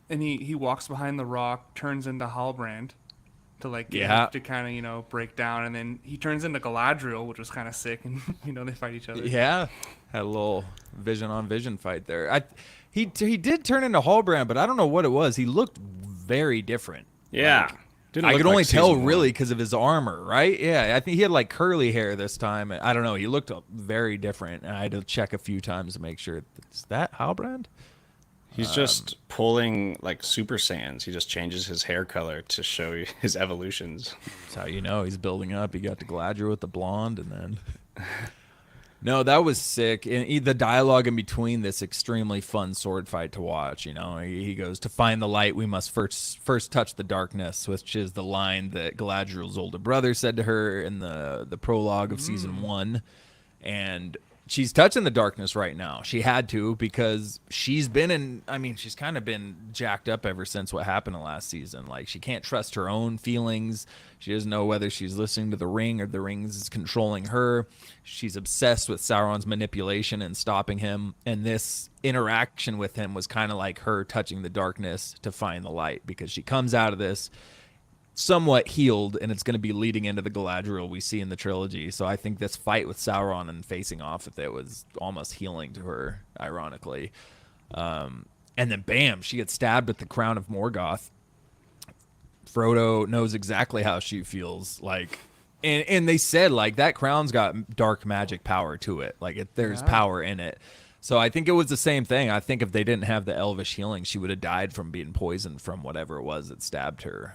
Speaker 2: And he walks behind the rock, turns into Halbrand to like to kind of break down, and then he turns into Galadriel, which was kind of sick, and they fight each other.
Speaker 1: Yeah, had a little vision on vision fight there. He did turn into Halbrand, but I don't know what it was. He looked very different.
Speaker 3: Yeah.
Speaker 1: Like, I could only tell really because of his armor, right? Yeah, I think he had like curly hair this time. I don't know. He looked very different, and I had to check a few times to make sure. Is that Halbrand?
Speaker 3: He's just pulling like Super Saiyans. He just changes his hair color to show you his evolutions.
Speaker 1: That's how he's building up. He got the Galadriel with the blonde, and then no, that was sick. And the dialogue in between this extremely fun sword fight to watch. He goes, "To find the light, we must first touch the darkness," which is the line that Galadriel's older brother said to her in the prologue of season 1, and she's touching the darkness right now. She had to because she's kind of been jacked up ever since what happened in last season. Like she can't trust her own feelings. She doesn't know whether she's listening to the ring or the ring is controlling her. She's obsessed with Sauron's manipulation and stopping him. And this interaction with him was kind of like her touching the darkness to find the light, because she comes out of this somewhat healed, and it's going to be leading into the Galadriel we see in the trilogy. So I think this fight with Sauron and facing off with it was almost healing to her, ironically. And then bam, she gets stabbed with the crown of Morgoth. Frodo knows exactly how she feels like, and they said like that crown's got dark magic power to it. Like there's power in it. So I think it was the same thing. I think if they didn't have the elvish healing, she would have died from being poisoned from whatever it was that stabbed her.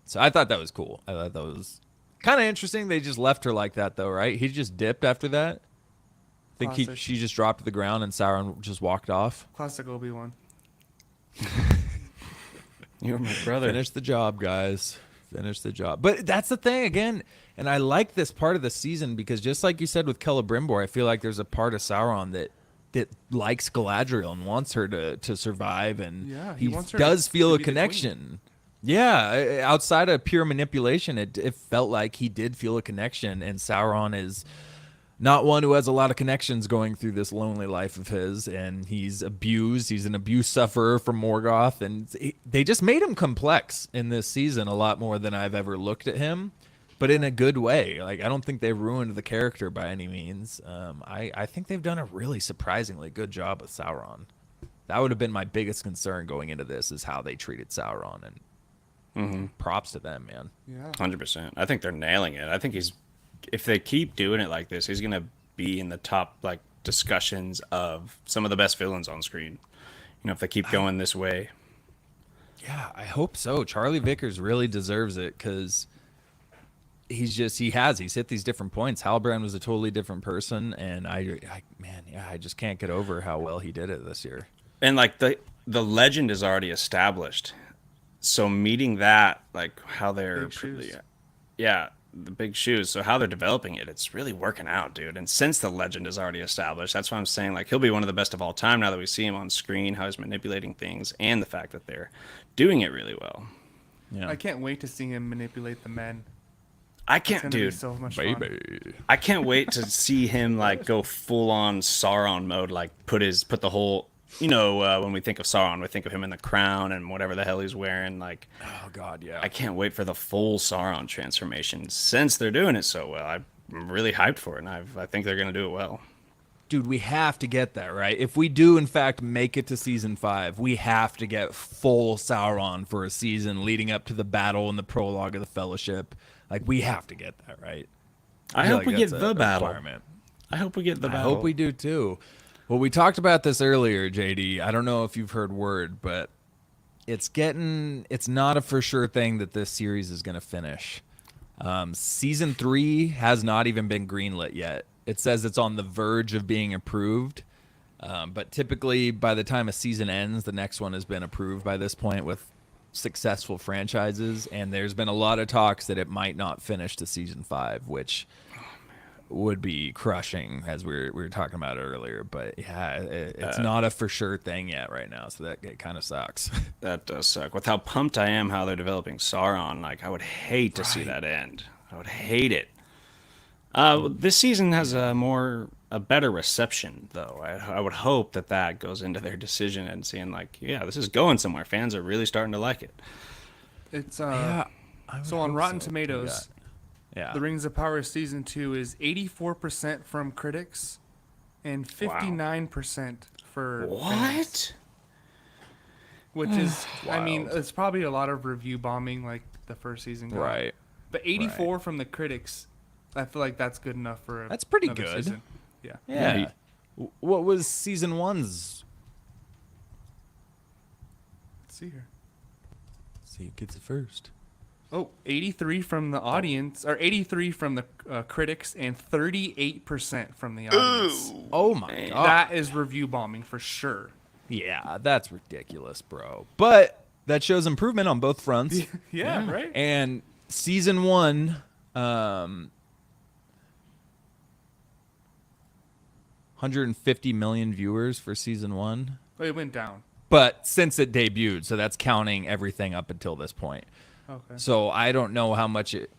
Speaker 1: So I thought that was cool. I thought that was kind of interesting. They just left her like that, though, right? He just dipped after that. I think she just dropped to the ground and Sauron just walked off.
Speaker 2: Classic Obi-Wan.
Speaker 1: You're my brother. Finish the job, guys. Finish the job. But that's the thing, again, and I like this part of the season because just like you said with Celebrimbor, I feel like there's a part of Sauron that likes Galadriel and wants her to survive, and he does feel a connection. Yeah, outside of pure manipulation, it felt like he did feel a connection, and Sauron is not one who has a lot of connections going through this lonely life of his, and he's abused. He's an abuse sufferer from Morgoth, and they just made him complex in this season a lot more than I've ever looked at him, but in a good way. Like, I don't think they've ruined the character by any means. I think they've done a really surprisingly good job with Sauron. That would have been my biggest concern going into this, is how they treated Sauron, and props to them, man.
Speaker 2: Yeah,
Speaker 3: 100%. I think they're nailing it. I think if they keep doing it like this, he's gonna be in the top like discussions of some of the best villains on screen. If they keep going this way.
Speaker 1: Yeah, I hope so. Charlie Vickers really deserves it, because he's hit these different points. Halbrand was a totally different person, and I just can't get over how well he did it this year.
Speaker 3: And like the legend is already established, so meeting that, like how they're, the big shoes. So how they're developing it, it's really working out, dude. And since the legend is already established, that's why I'm saying like he'll be one of the best of all time now that we see him on screen, how he's manipulating things, and the fact that they're doing it really well.
Speaker 1: Yeah.
Speaker 2: I can't wait to see him manipulate the men.
Speaker 3: I
Speaker 2: It's
Speaker 3: can't,
Speaker 2: gonna be
Speaker 3: dude.
Speaker 2: so much fun.
Speaker 1: Baby.
Speaker 3: I can't wait to see him like go full on Sauron mode, like put the whole, when we think of Sauron, we think of him in the crown and whatever the hell he's wearing. Like,
Speaker 1: Oh God, yeah.
Speaker 3: I can't wait for the full Sauron transformation. Since they're doing it so well, I'm really hyped for it, and I think they're gonna do it well.
Speaker 1: Dude, we have to get that, right? If we do, in fact, make it to season 5, we have to get full Sauron for a season leading up to the battle and the prologue of the Fellowship. Like, we have to get that, right?
Speaker 3: I
Speaker 1: feel
Speaker 3: hope
Speaker 1: like
Speaker 3: we get
Speaker 1: that's
Speaker 3: the
Speaker 1: a
Speaker 3: battle.
Speaker 1: requirement.
Speaker 3: I hope we get the
Speaker 1: I
Speaker 3: battle.
Speaker 1: hope we do, too. Well, we talked about this earlier, JD. I don't know if you've heard word, but it's not a for sure thing that this series is going to finish. Season 3 has not even been greenlit yet. It says it's on the verge of being approved. But typically, by the time a season ends, the next one has been approved by this point with successful franchises. And there's been a lot of talks that it might not finish to season 5, which would be crushing, as we were talking about earlier. But yeah, it's not a for sure thing yet right now. So it kind of sucks.
Speaker 3: That does suck. With how pumped I am how they're developing Sauron, like I would hate to see
Speaker 1: Right.
Speaker 3: that end. I would hate it. This season has a better reception, though. I would hope that goes into their decision and seeing like, yeah, this is going somewhere. Fans are really starting to like it.
Speaker 2: It's
Speaker 1: Yeah, I would
Speaker 2: so on
Speaker 1: hope
Speaker 2: Rotten
Speaker 1: so.
Speaker 2: Tomatoes,
Speaker 1: Yeah.
Speaker 2: The Rings of Power season 2 is 84% from critics and 59% for fans,
Speaker 3: What?
Speaker 2: which is, I mean,
Speaker 1: Wild.
Speaker 2: it's probably a lot of review bombing like the first season got.
Speaker 1: Right.
Speaker 2: But 84 from the critics, I feel like that's good enough for
Speaker 1: That's pretty
Speaker 2: another
Speaker 1: good.
Speaker 2: season. Yeah.
Speaker 1: Yeah. What was season 1's?
Speaker 2: Let's see here.
Speaker 1: See, it gets it first.
Speaker 2: Oh, 83 from the audience, or 83 from the critics, and 38% from the audience.
Speaker 1: Oh my god.
Speaker 2: That is review bombing for sure.
Speaker 1: Yeah, that's ridiculous, bro. But that shows improvement on both fronts.
Speaker 2: Yeah, right?
Speaker 1: And season 1, 150 million viewers for season 1.
Speaker 2: Oh, it went down.
Speaker 1: But since it debuted, so that's counting everything up until this point.
Speaker 2: Okay.
Speaker 1: So I don't know how much it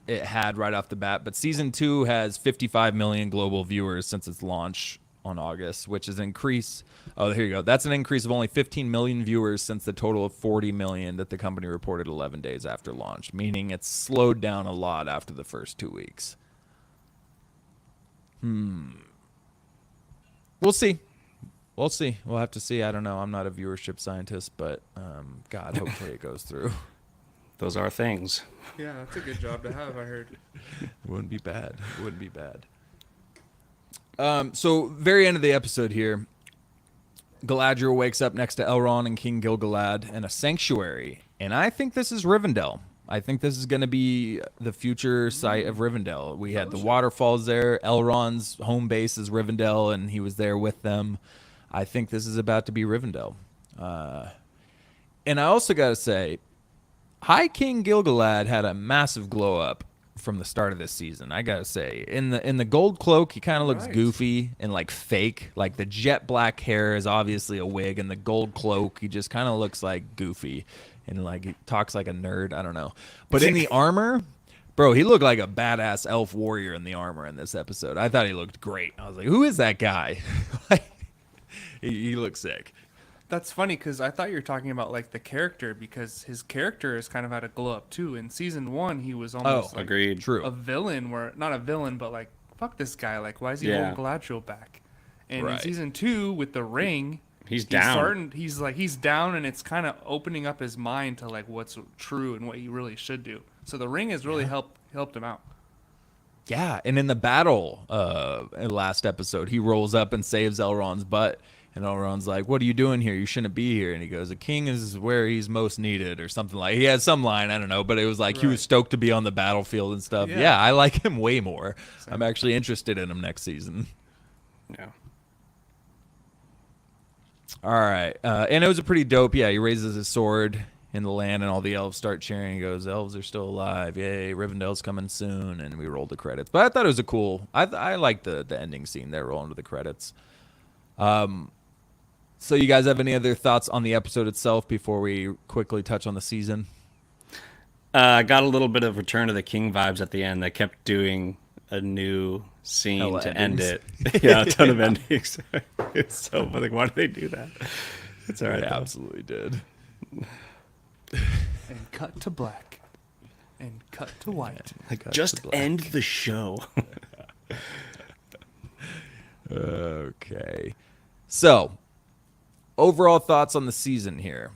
Speaker 1: had right off the bat, but season 2 has 55 million global viewers since its launch on August, which is an increase. Oh, here you go. That's an increase of only 15 million viewers since the total of 40 million that the company reported 11 days after launch, meaning it's slowed down a lot after the first 2 weeks. We'll see. We'll see. We'll have to see. I don't know. I'm not a viewership scientist, but God, hopefully it goes through.
Speaker 3: Those are things.
Speaker 2: Yeah, that's a good job to have, I heard.
Speaker 1: It wouldn't be bad. It wouldn't be bad. So very end of the episode here, Galadriel wakes up next to Elrond and King Gil-galad in a sanctuary, and I think this is Rivendell. I think this is going to be the future site of Rivendell. We had the waterfalls there. Elrond's home base is Rivendell, and he was there with them. I think this is about to be Rivendell. And I also got to say, High King Gil-galad had a massive glow up from the start of this season. I gotta say, in the gold cloak, he kind of looks
Speaker 2: Right.
Speaker 1: goofy and like fake. Like the jet black hair is obviously a wig, and the gold cloak, he just kind of looks like goofy and like he talks like a nerd. I don't know, but in the armor, bro, he looked like a badass elf warrior in the armor in this episode. I thought he looked great. I was like, who is that guy? Like, he looks sick.
Speaker 2: That's funny because I thought you were talking about like the character, because his character has kind of had a glow up too. In season 1, he was almost like
Speaker 3: Agreed.
Speaker 1: True.
Speaker 2: a villain, where not a villain, but like fuck this guy. Like, why is he
Speaker 3: Yeah.
Speaker 2: holding Galadriel back? And
Speaker 1: Right.
Speaker 2: in season 2, with the ring,
Speaker 3: He's down.
Speaker 2: He's down, and it's kind of opening up his mind to like what's true and what he really should do. So the ring has really helped him out.
Speaker 1: Yeah, and in the battle, in last episode, he rolls up and saves Elrond's butt. And Elrond's like, "What are you doing here? You shouldn't be here." And he goes, "A king is where he's most needed," or something like. He had some line, I don't know, but it was like he was
Speaker 2: Right.
Speaker 1: stoked to be on the battlefield and stuff.
Speaker 2: Yeah.
Speaker 1: Yeah, I like him way more. I'm actually interested in him next season.
Speaker 3: Yeah.
Speaker 1: All right, and it was a pretty dope. Yeah, he raises his sword. in the land, and all the elves start cheering. He goes, "Elves are still alive! Yay! Rivendell's coming soon!" And we rolled the credits. But I thought it was a cool. I liked the ending scene there, rolling to the credits. So you guys have any other thoughts on the episode itself before we quickly touch on the season?
Speaker 3: I got a little bit of Return of the King vibes at the end. They kept doing a new scene
Speaker 1: Hella
Speaker 3: to
Speaker 1: endings.
Speaker 3: end it. Yeah, a ton of endings. It's so like, why do they do that? It's all right.
Speaker 1: They
Speaker 3: though.
Speaker 1: absolutely did.
Speaker 2: And cut to black. And cut to white.
Speaker 3: Like, just end the show.
Speaker 1: Okay. So, overall thoughts on the season here.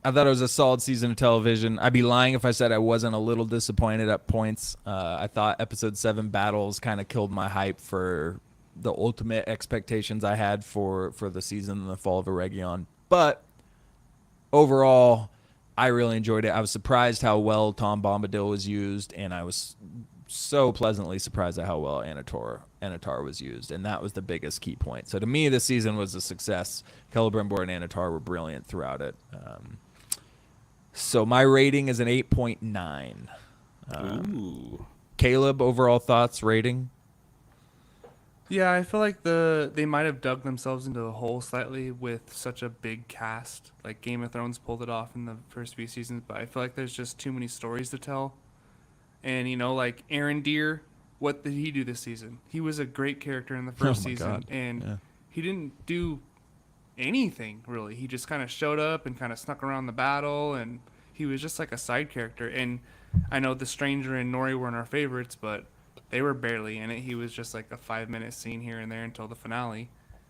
Speaker 1: I thought it was a solid season of television. I'd be lying if I said I wasn't a little disappointed at points. I thought episode 7 battles kind of killed my hype for the ultimate expectations I had for the season and the fall of Eregion. But overall, I really enjoyed it. I was surprised how well Tom Bombadil was used, and I was so pleasantly surprised at how well Anatar was used, and that was the biggest key point. So to me, this season was a success. Celebrimbor and Anatar were brilliant throughout it. So my rating is an 8.9.
Speaker 3: Ooh.
Speaker 1: Caleb, overall thoughts, rating?
Speaker 2: Yeah, I feel like they might have dug themselves into the hole slightly with such a big cast. Like Game of Thrones pulled it off in the first few seasons, but I feel like there's just too many stories to tell. And like Arendir, what did he do this season? He was a great character in the first season,
Speaker 1: God.
Speaker 2: and
Speaker 1: Yeah.
Speaker 2: he didn't do anything really. He just kind of showed up and kind of snuck around the battle, and he was just like a side character. And I know the Stranger and Nori weren't our favorites, but they were barely in it. He was just like a 5-minute scene here and there until the finale.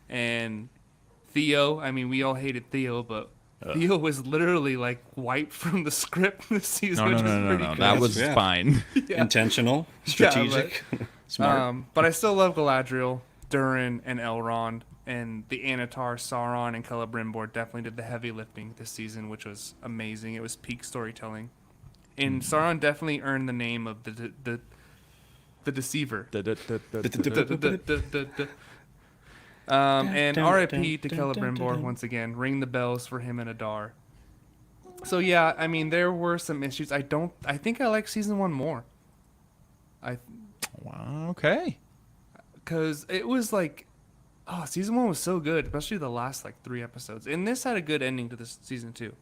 Speaker 2: And Theo, I mean, we all hated Theo, but Theo was literally like wiped from the script this season.
Speaker 1: No,
Speaker 2: which is pretty
Speaker 1: no.
Speaker 2: good.
Speaker 1: That was
Speaker 3: Yeah.
Speaker 1: fine.
Speaker 2: Yeah.
Speaker 3: Intentional, strategic, smart.
Speaker 2: But I still love Galadriel, Durin, and Elrond. And the Anatar, Sauron, and Celebrimbor definitely did the heavy lifting this season, which was amazing. It was peak storytelling. And Sauron definitely earned the name of the Deceiver. And R.I.P. to Celebrimbor once again. Ring the bells for him and Adar. So yeah, I mean there were some issues. I think I like season 1 more.
Speaker 1: Wow, okay.
Speaker 2: Because it was like, season 1 was so good, especially the last like 3 episodes. And this had a good ending to this season 2.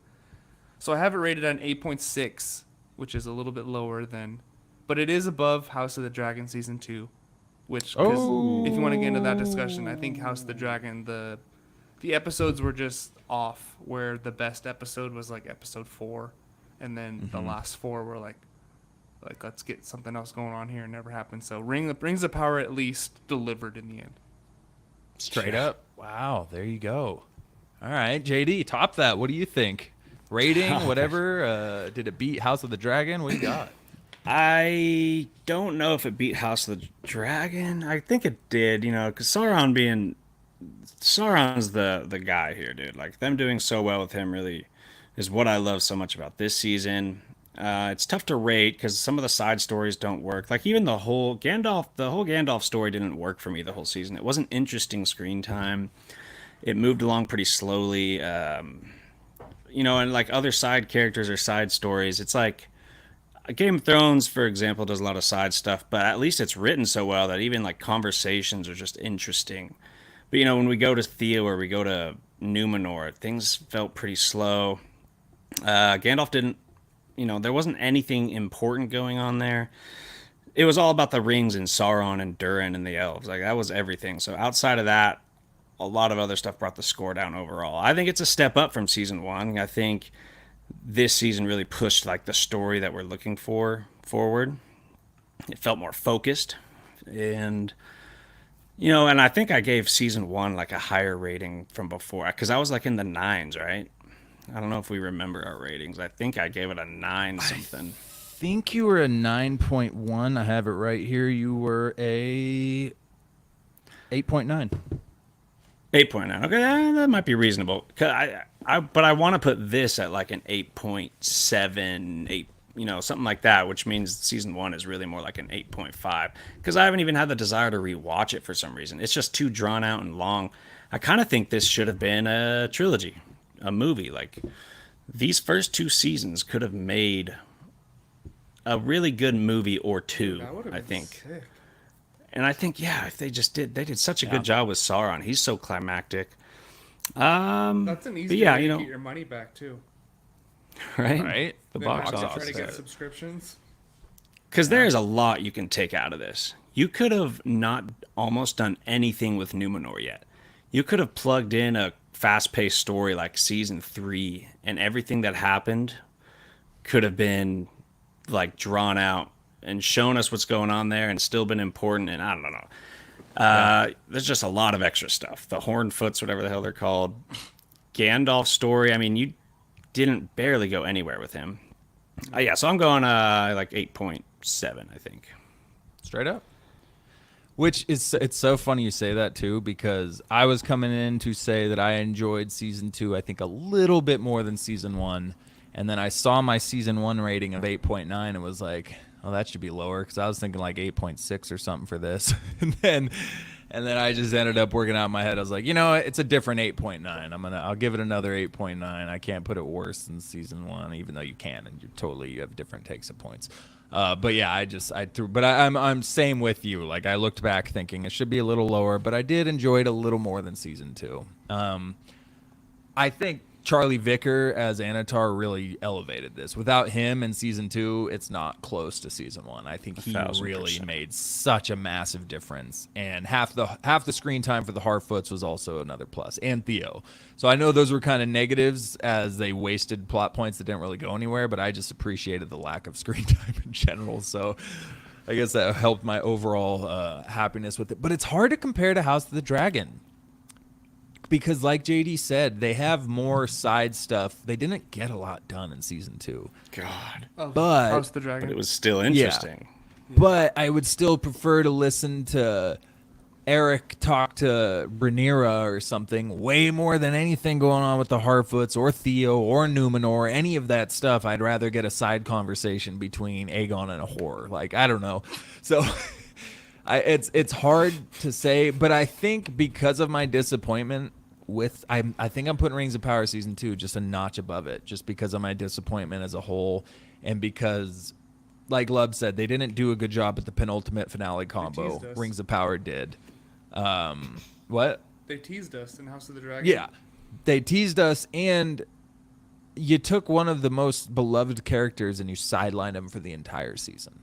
Speaker 2: So I have it rated on 8.6, which is a little bit lower than, but it is above House of the Dragon season 2, which, cause if you want to get into that discussion, I think House of the Dragon, the episodes were just off, where the best episode was like episode 4, and then the last 4 were like let's get something else going on here, and never happened. So Rings of Power at least delivered in the end.
Speaker 1: Straight up. Wow, there you go. All right, JD, top that. What do you think? Rating, whatever. Did it beat House of the Dragon? What do you got?
Speaker 3: I don't know if it beat House of the Dragon. I think it did, because Sauron's the guy here, dude. Like, them doing so well with him really is what I love so much about this season. It's tough to rate because some of the side stories don't work. Like, even the whole Gandalf story didn't work for me the whole season. It wasn't interesting screen time. It moved along pretty slowly. And like other side characters or side stories, it's like Game of Thrones, for example, does a lot of side stuff, but at least it's written so well that even like conversations are just interesting. But when we go to Theo or we go to Numenor, things felt pretty slow. Gandalf didn't, there wasn't anything important going on there. It was all about the rings and Sauron and Durin and the elves. Like, that was everything. So outside of that, a lot of other stuff brought the score down overall. I think it's a step up from season 1. I think this season really pushed like the story that we're looking for forward. It felt more focused, and and I think I gave season 1 like a higher rating from before, because I was like in the 9s, right? I don't know if we remember our ratings. I think I gave it a 9 something.
Speaker 1: I think you were a 9.1. I have it right here. You were a 8.9.
Speaker 3: 8.9. Okay, that might be reasonable. But I want to put this at like an 8.7, 8, something like that, which means season 1 is really more like an 8.5. Because I haven't even had the desire to rewatch it for some reason. It's just too drawn out and long. I kind of think this should have been a trilogy, a movie. Like, these first 2 seasons could have made a really good movie or two,
Speaker 2: That would have
Speaker 3: I
Speaker 2: been
Speaker 3: think.
Speaker 2: sick.
Speaker 3: And I think, yeah, if they did such a
Speaker 1: Yeah.
Speaker 3: good job with Sauron. He's so climactic.
Speaker 2: That's an easy
Speaker 3: yeah,
Speaker 2: way
Speaker 3: you
Speaker 2: to
Speaker 3: know,
Speaker 2: get your money back too.
Speaker 3: right?
Speaker 1: Right?
Speaker 3: The
Speaker 2: Then
Speaker 3: box
Speaker 2: having to
Speaker 3: office.
Speaker 2: try to get
Speaker 1: there.
Speaker 2: subscriptions.
Speaker 3: Because there is a lot you can take out of this. You could have not almost done anything with Numenor yet. You could have plugged in a fast-paced story like season 3, and everything that happened could have been like drawn out and shown us what's going on there, and still been important. And I don't know. There's just a lot of extra stuff. The Hornfoots, whatever the hell they're called. Gandalf's story. I mean, you didn't barely go anywhere with him. Yeah, so I'm going like 8.7, I think.
Speaker 1: Straight up. Which is, it's so funny you say that too, because I was coming in to say that I enjoyed season 2, I think a little bit more than season 1. And then I saw my season 1 rating of 8.9 and was like, oh, that should be lower, because I was thinking like 8.6 or something for this. and then I just ended up working out in my head. I was like, you know what? It's a different 8.9. I'll give it another 8.9. I can't put it worse than season 1, even though you can, and you have different takes of points. But yeah, I'm same with you. Like, I looked back thinking it should be a little lower, but I did enjoy it a little more than season 2. I think Charlie Vicker as Anatar really elevated this. Without him in season 2, it's not close to season 1. I think he
Speaker 3: 1000%.
Speaker 1: really made such a massive difference, and half the screen time for the Harfoots was also another plus, and Theo. So I know those were kind of negatives as they wasted plot points that didn't really go anywhere, but I just appreciated the lack of screen time in general. So I guess that helped my overall happiness with it. But it's hard to compare to House of the Dragon, because like JD said, they have more side stuff. They didn't get a lot done in season 2.
Speaker 3: God.
Speaker 1: But
Speaker 2: House of the Dragon.
Speaker 3: But it was still interesting.
Speaker 1: But I would still prefer to listen to Eric talk to Rhaenyra or something way more than anything going on with the Harfoots or Theo or Numenor, any of that stuff. I'd rather get a side conversation between Aegon and a whore. Like, I don't know. So it's hard to say, but I think because of my disappointment with, I think I'm putting Rings of Power season 2 just a notch above it, just because of my disappointment as a whole, and because, like Lub said, they didn't do a good job at the penultimate finale combo.
Speaker 2: teased us.
Speaker 1: Rings of Power did. What?
Speaker 2: They teased us in House of the Dragon.
Speaker 1: Yeah, they teased us, and you took one of the most beloved characters and you sidelined him for the entire season.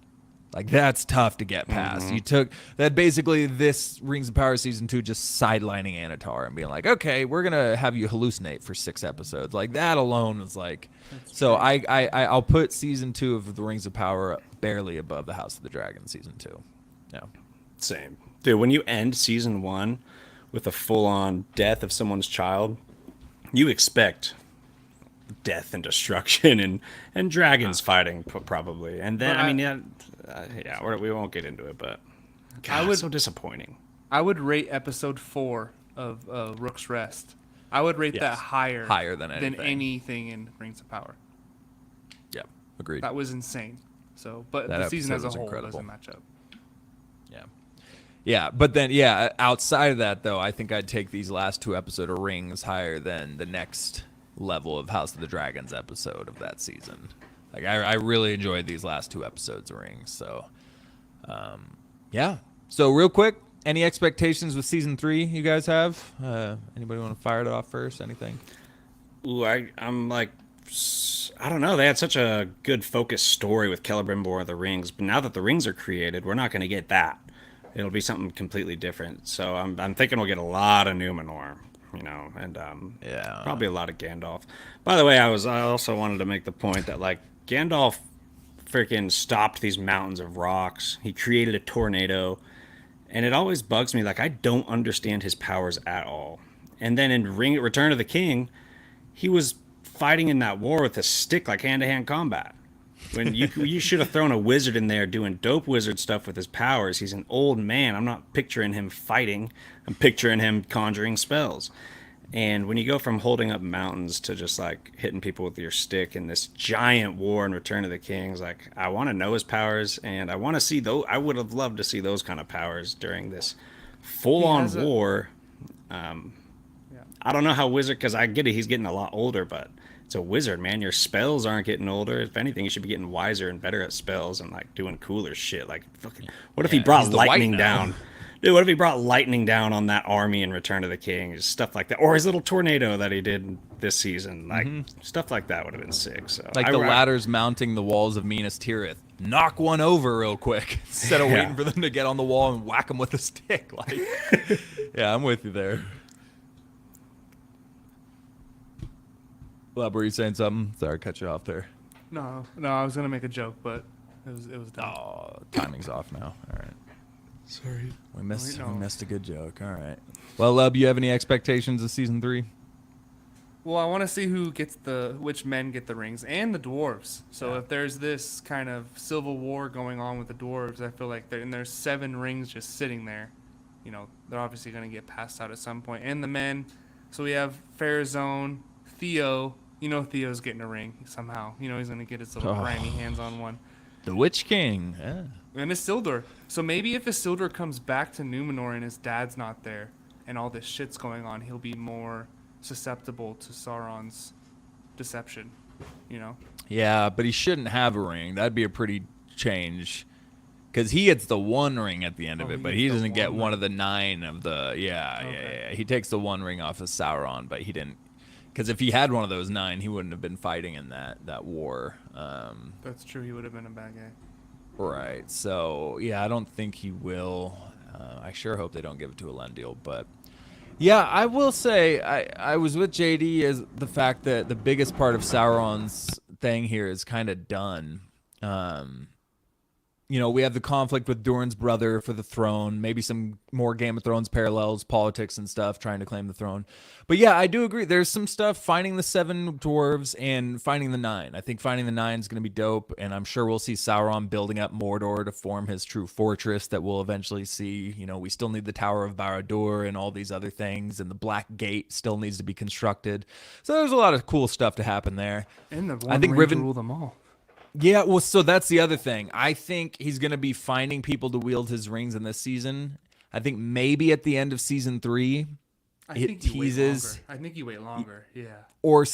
Speaker 1: Like, that's tough to get past. You took that, basically this Rings of Power season 2 just sidelining Anatar and being like, okay, we're gonna have you hallucinate for 6 episodes. Like, that alone was like, so I'll put season 2 of the Rings of Power barely above the House of the Dragon season 2. Yeah.
Speaker 3: Same. Dude, when you end season 1 with a full-on death of someone's child, you expect death and destruction and dragons fighting probably. And then, we won't get into it, but God, so disappointing.
Speaker 2: I would rate episode 4 of Rook's Rest. I would rate that higher
Speaker 1: than
Speaker 2: anything in Rings of Power.
Speaker 1: Yeah, agreed.
Speaker 2: That was insane. So, but
Speaker 1: That
Speaker 2: the season
Speaker 1: episode
Speaker 2: as a
Speaker 1: was
Speaker 2: whole
Speaker 1: incredible.
Speaker 2: doesn't match up.
Speaker 1: Yeah, but then, outside of that, though, I think I'd take these last 2 episodes of Rings higher than the next level of House of the Dragons episode of that season. Like, I really enjoyed these last 2 episodes of Rings. So, yeah. So, real quick, any expectations with season 3 you guys have? Anybody want to fire it off first? Anything?
Speaker 3: Ooh, I'm like, I don't know. They had such a good focused story with Celebrimbor and the rings, but now that the rings are created, we're not going to get that. It'll be something completely different. So I'm thinking we'll get a lot of Numenor, and probably a lot of Gandalf. By the way, I also wanted to make the point that, like, Gandalf freaking stopped these mountains of rocks. He created a tornado, and it always bugs me. Like, I don't understand his powers at all. And then in Return of the King, he was fighting in that war with a stick, like hand-to-hand combat. When you should have thrown a wizard in there doing dope wizard stuff with his powers. He's an old man. I'm not picturing him fighting. I'm picturing him conjuring spells. And when you go from holding up mountains to just like hitting people with your stick in this giant war in Return of the Kings, like, I want to know his powers, and I want to see those. I would have loved to see those kind of powers during this full-on war. I don't know how wizard, because I get it, he's getting a lot older, but it's a wizard, man. Your spells aren't getting older. If anything, you should be getting wiser and better at spells and like doing cooler shit. Like, fucking, what if he brought
Speaker 1: he's the white
Speaker 3: lightning
Speaker 1: now.
Speaker 3: down? Dude, what if he brought lightning down on that army in Return of the King? Just stuff like that, or his little tornado that he did this season. Like stuff like that would have been sick. So
Speaker 1: Like the ladders mounting the walls of Minas Tirith. Knock one over real quick instead of waiting for them to get on the wall and whack them with a stick. Like, yeah, I'm with you there. Lab, were you saying something? Sorry, I cut you off there.
Speaker 2: No, I was gonna make a joke, but it was dumb.
Speaker 1: Oh, timing's off now. All right.
Speaker 3: Sorry.
Speaker 1: We missed a good joke. All right. Well, Lub, you have any expectations of season 3?
Speaker 2: Well, I want to see which men get the rings and the dwarves. So if there's this kind of civil war going on with the dwarves, I feel like there's 7 rings just sitting there. You know, they're obviously going to get passed out at some point. And the men, so we have Farazone, Theo. You know Theo's getting a ring somehow. You know he's going to get his little grimy hands on one.
Speaker 1: The Witch King. Yeah.
Speaker 2: And Isildur. So maybe if Isildur comes back to Numenor and his dad's not there and all this shit's going on, he'll be more susceptible to Sauron's deception, you know?
Speaker 1: Yeah, but he shouldn't have a ring. That'd be a pretty change. Because he gets the 1 ring at the end of it, but he doesn't get one of the 9 of the... Yeah. He takes the 1 ring off of Sauron, but he didn't... Because if he had one of those 9, he wouldn't have been fighting in that war.
Speaker 2: That's true. He would have been a bad guy.
Speaker 1: Right. So, yeah, I don't think he will. I sure hope they don't give it to Elendil. But, yeah, I will say I was with JD as the fact that the biggest part of Sauron's thing here is kind of done. You know, we have the conflict with Durin's brother for the throne, maybe some more Game of Thrones parallels, politics and stuff, trying to claim the throne. But yeah, I do agree. There's some stuff, finding the 7 dwarves and finding the 9. I think finding the 9 is going to be dope, and I'm sure we'll see Sauron building up Mordor to form his true fortress that we'll eventually see. You know, we still need the Tower of Barad-dûr and all these other things, and the Black Gate still needs to be constructed. So there's a lot of cool stuff to happen there.
Speaker 2: And the one ring to rule them all.
Speaker 1: Yeah, well, so that's the other thing. I think he's going to be finding people to wield his rings in this season. I think maybe at the end of season 3, it teases.
Speaker 2: I think you wait longer. Yeah.
Speaker 1: Or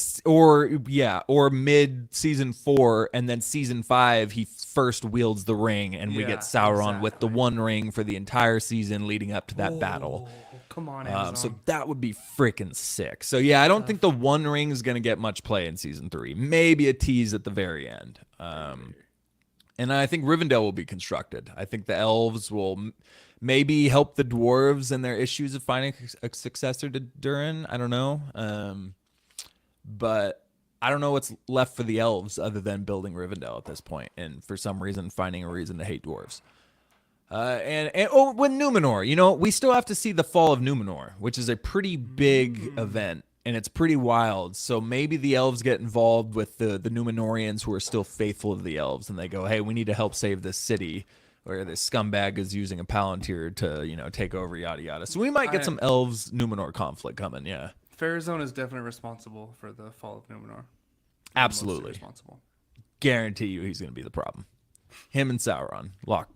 Speaker 1: mid season 4, and then season 5 he first wields the ring, and we get Sauron with the 1 ring for the entire season leading up to that battle.
Speaker 2: Come on,
Speaker 1: so that would be freaking sick. So yeah, I don't think the 1 ring is going to get much play in season 3. Maybe a tease at the very end. And I think Rivendell will be constructed. I think the elves will maybe help the dwarves in their issues of finding a successor to Durin. I don't know. But I don't know what's left for the elves other than building Rivendell at this point, and for some reason finding a reason to hate dwarves. With Numenor, you know, we still have to see the fall of Numenor, which is a pretty big event, and it's pretty wild. So maybe the elves get involved with the Numenorians who are still faithful to the elves, and they go, hey, we need to help save this city, where this scumbag is using a Palantir to, you know, take over, yada, yada. So we might get some elves Numenor conflict coming, yeah.
Speaker 2: Farazone is definitely responsible for the fall of Numenor.
Speaker 1: Absolutely.
Speaker 2: Responsible.
Speaker 1: Guarantee you he's going to be the problem. Him and Sauron. Lock.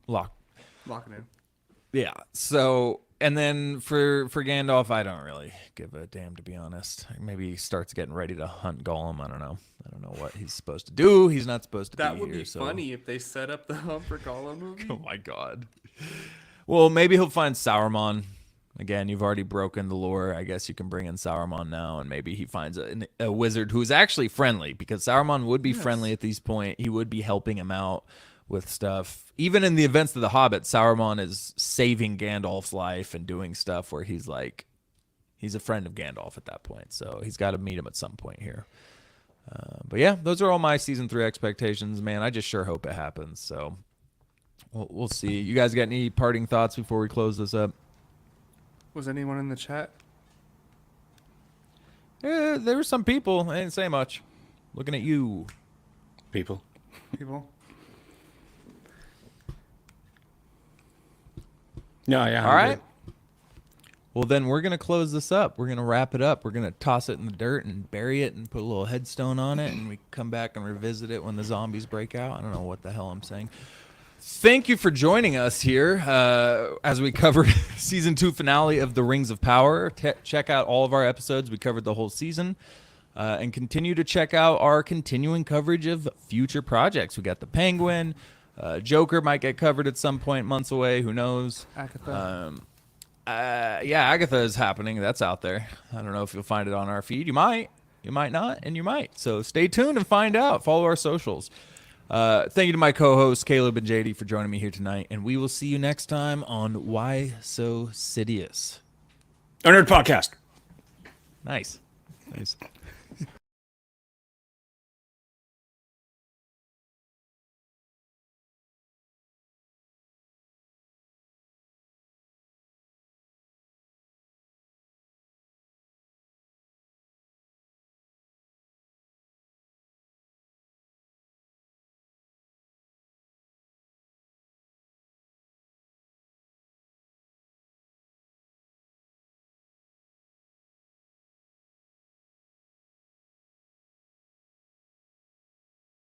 Speaker 2: Locking in.
Speaker 1: Yeah. So, and then for Gandalf, I don't really give a damn, to be honest. Maybe he starts getting ready to hunt Gollum. I don't know. I don't know what he's supposed to do. He's not supposed to be here.
Speaker 2: That would be funny if they set up the hunt for Gollum movie.
Speaker 1: Oh my God. Well, maybe he'll find Sauron. Again, you've already broken the lore. I guess you can bring in Sauron now, and maybe he finds a wizard who is actually friendly, because Sauron would be friendly at this point. He would be helping him out with stuff. Even in the events of The Hobbit, Sauron is saving Gandalf's life and doing stuff where he's like, he's a friend of Gandalf at that point. So he's got to meet him at some point here. But yeah, those are all my season 3 expectations, man. I just sure hope it happens. So we'll see. You guys got any parting thoughts before we close this up?
Speaker 2: Was anyone in the chat?
Speaker 1: Yeah, there were some people. I didn't say much. Looking at you.
Speaker 3: People. No, yeah.
Speaker 1: All right. Well, then we're going to close this up. We're going to wrap it up. We're going to toss it in the dirt and bury it and put a little headstone on it, and we come back and revisit it when the zombies break out. I don't know what the hell I'm saying. Thank you for joining us here as we covered season 2 finale of The Rings of Power. Check out all of our episodes. We covered the whole season. And continue to check out our continuing coverage of future projects. We got the Penguin. Joker might get covered at some point, months away. Who knows?
Speaker 2: Agatha.
Speaker 1: Yeah, Agatha is happening. That's out there. I don't know if you'll find it on our feed. You might not, and you might. So stay tuned and find out. Follow our socials. Thank you to my co-hosts, Caleb and JD, for joining me here tonight. And we will see you next time on Why So Sidious?
Speaker 3: A Nerd Podcast.
Speaker 1: Nice.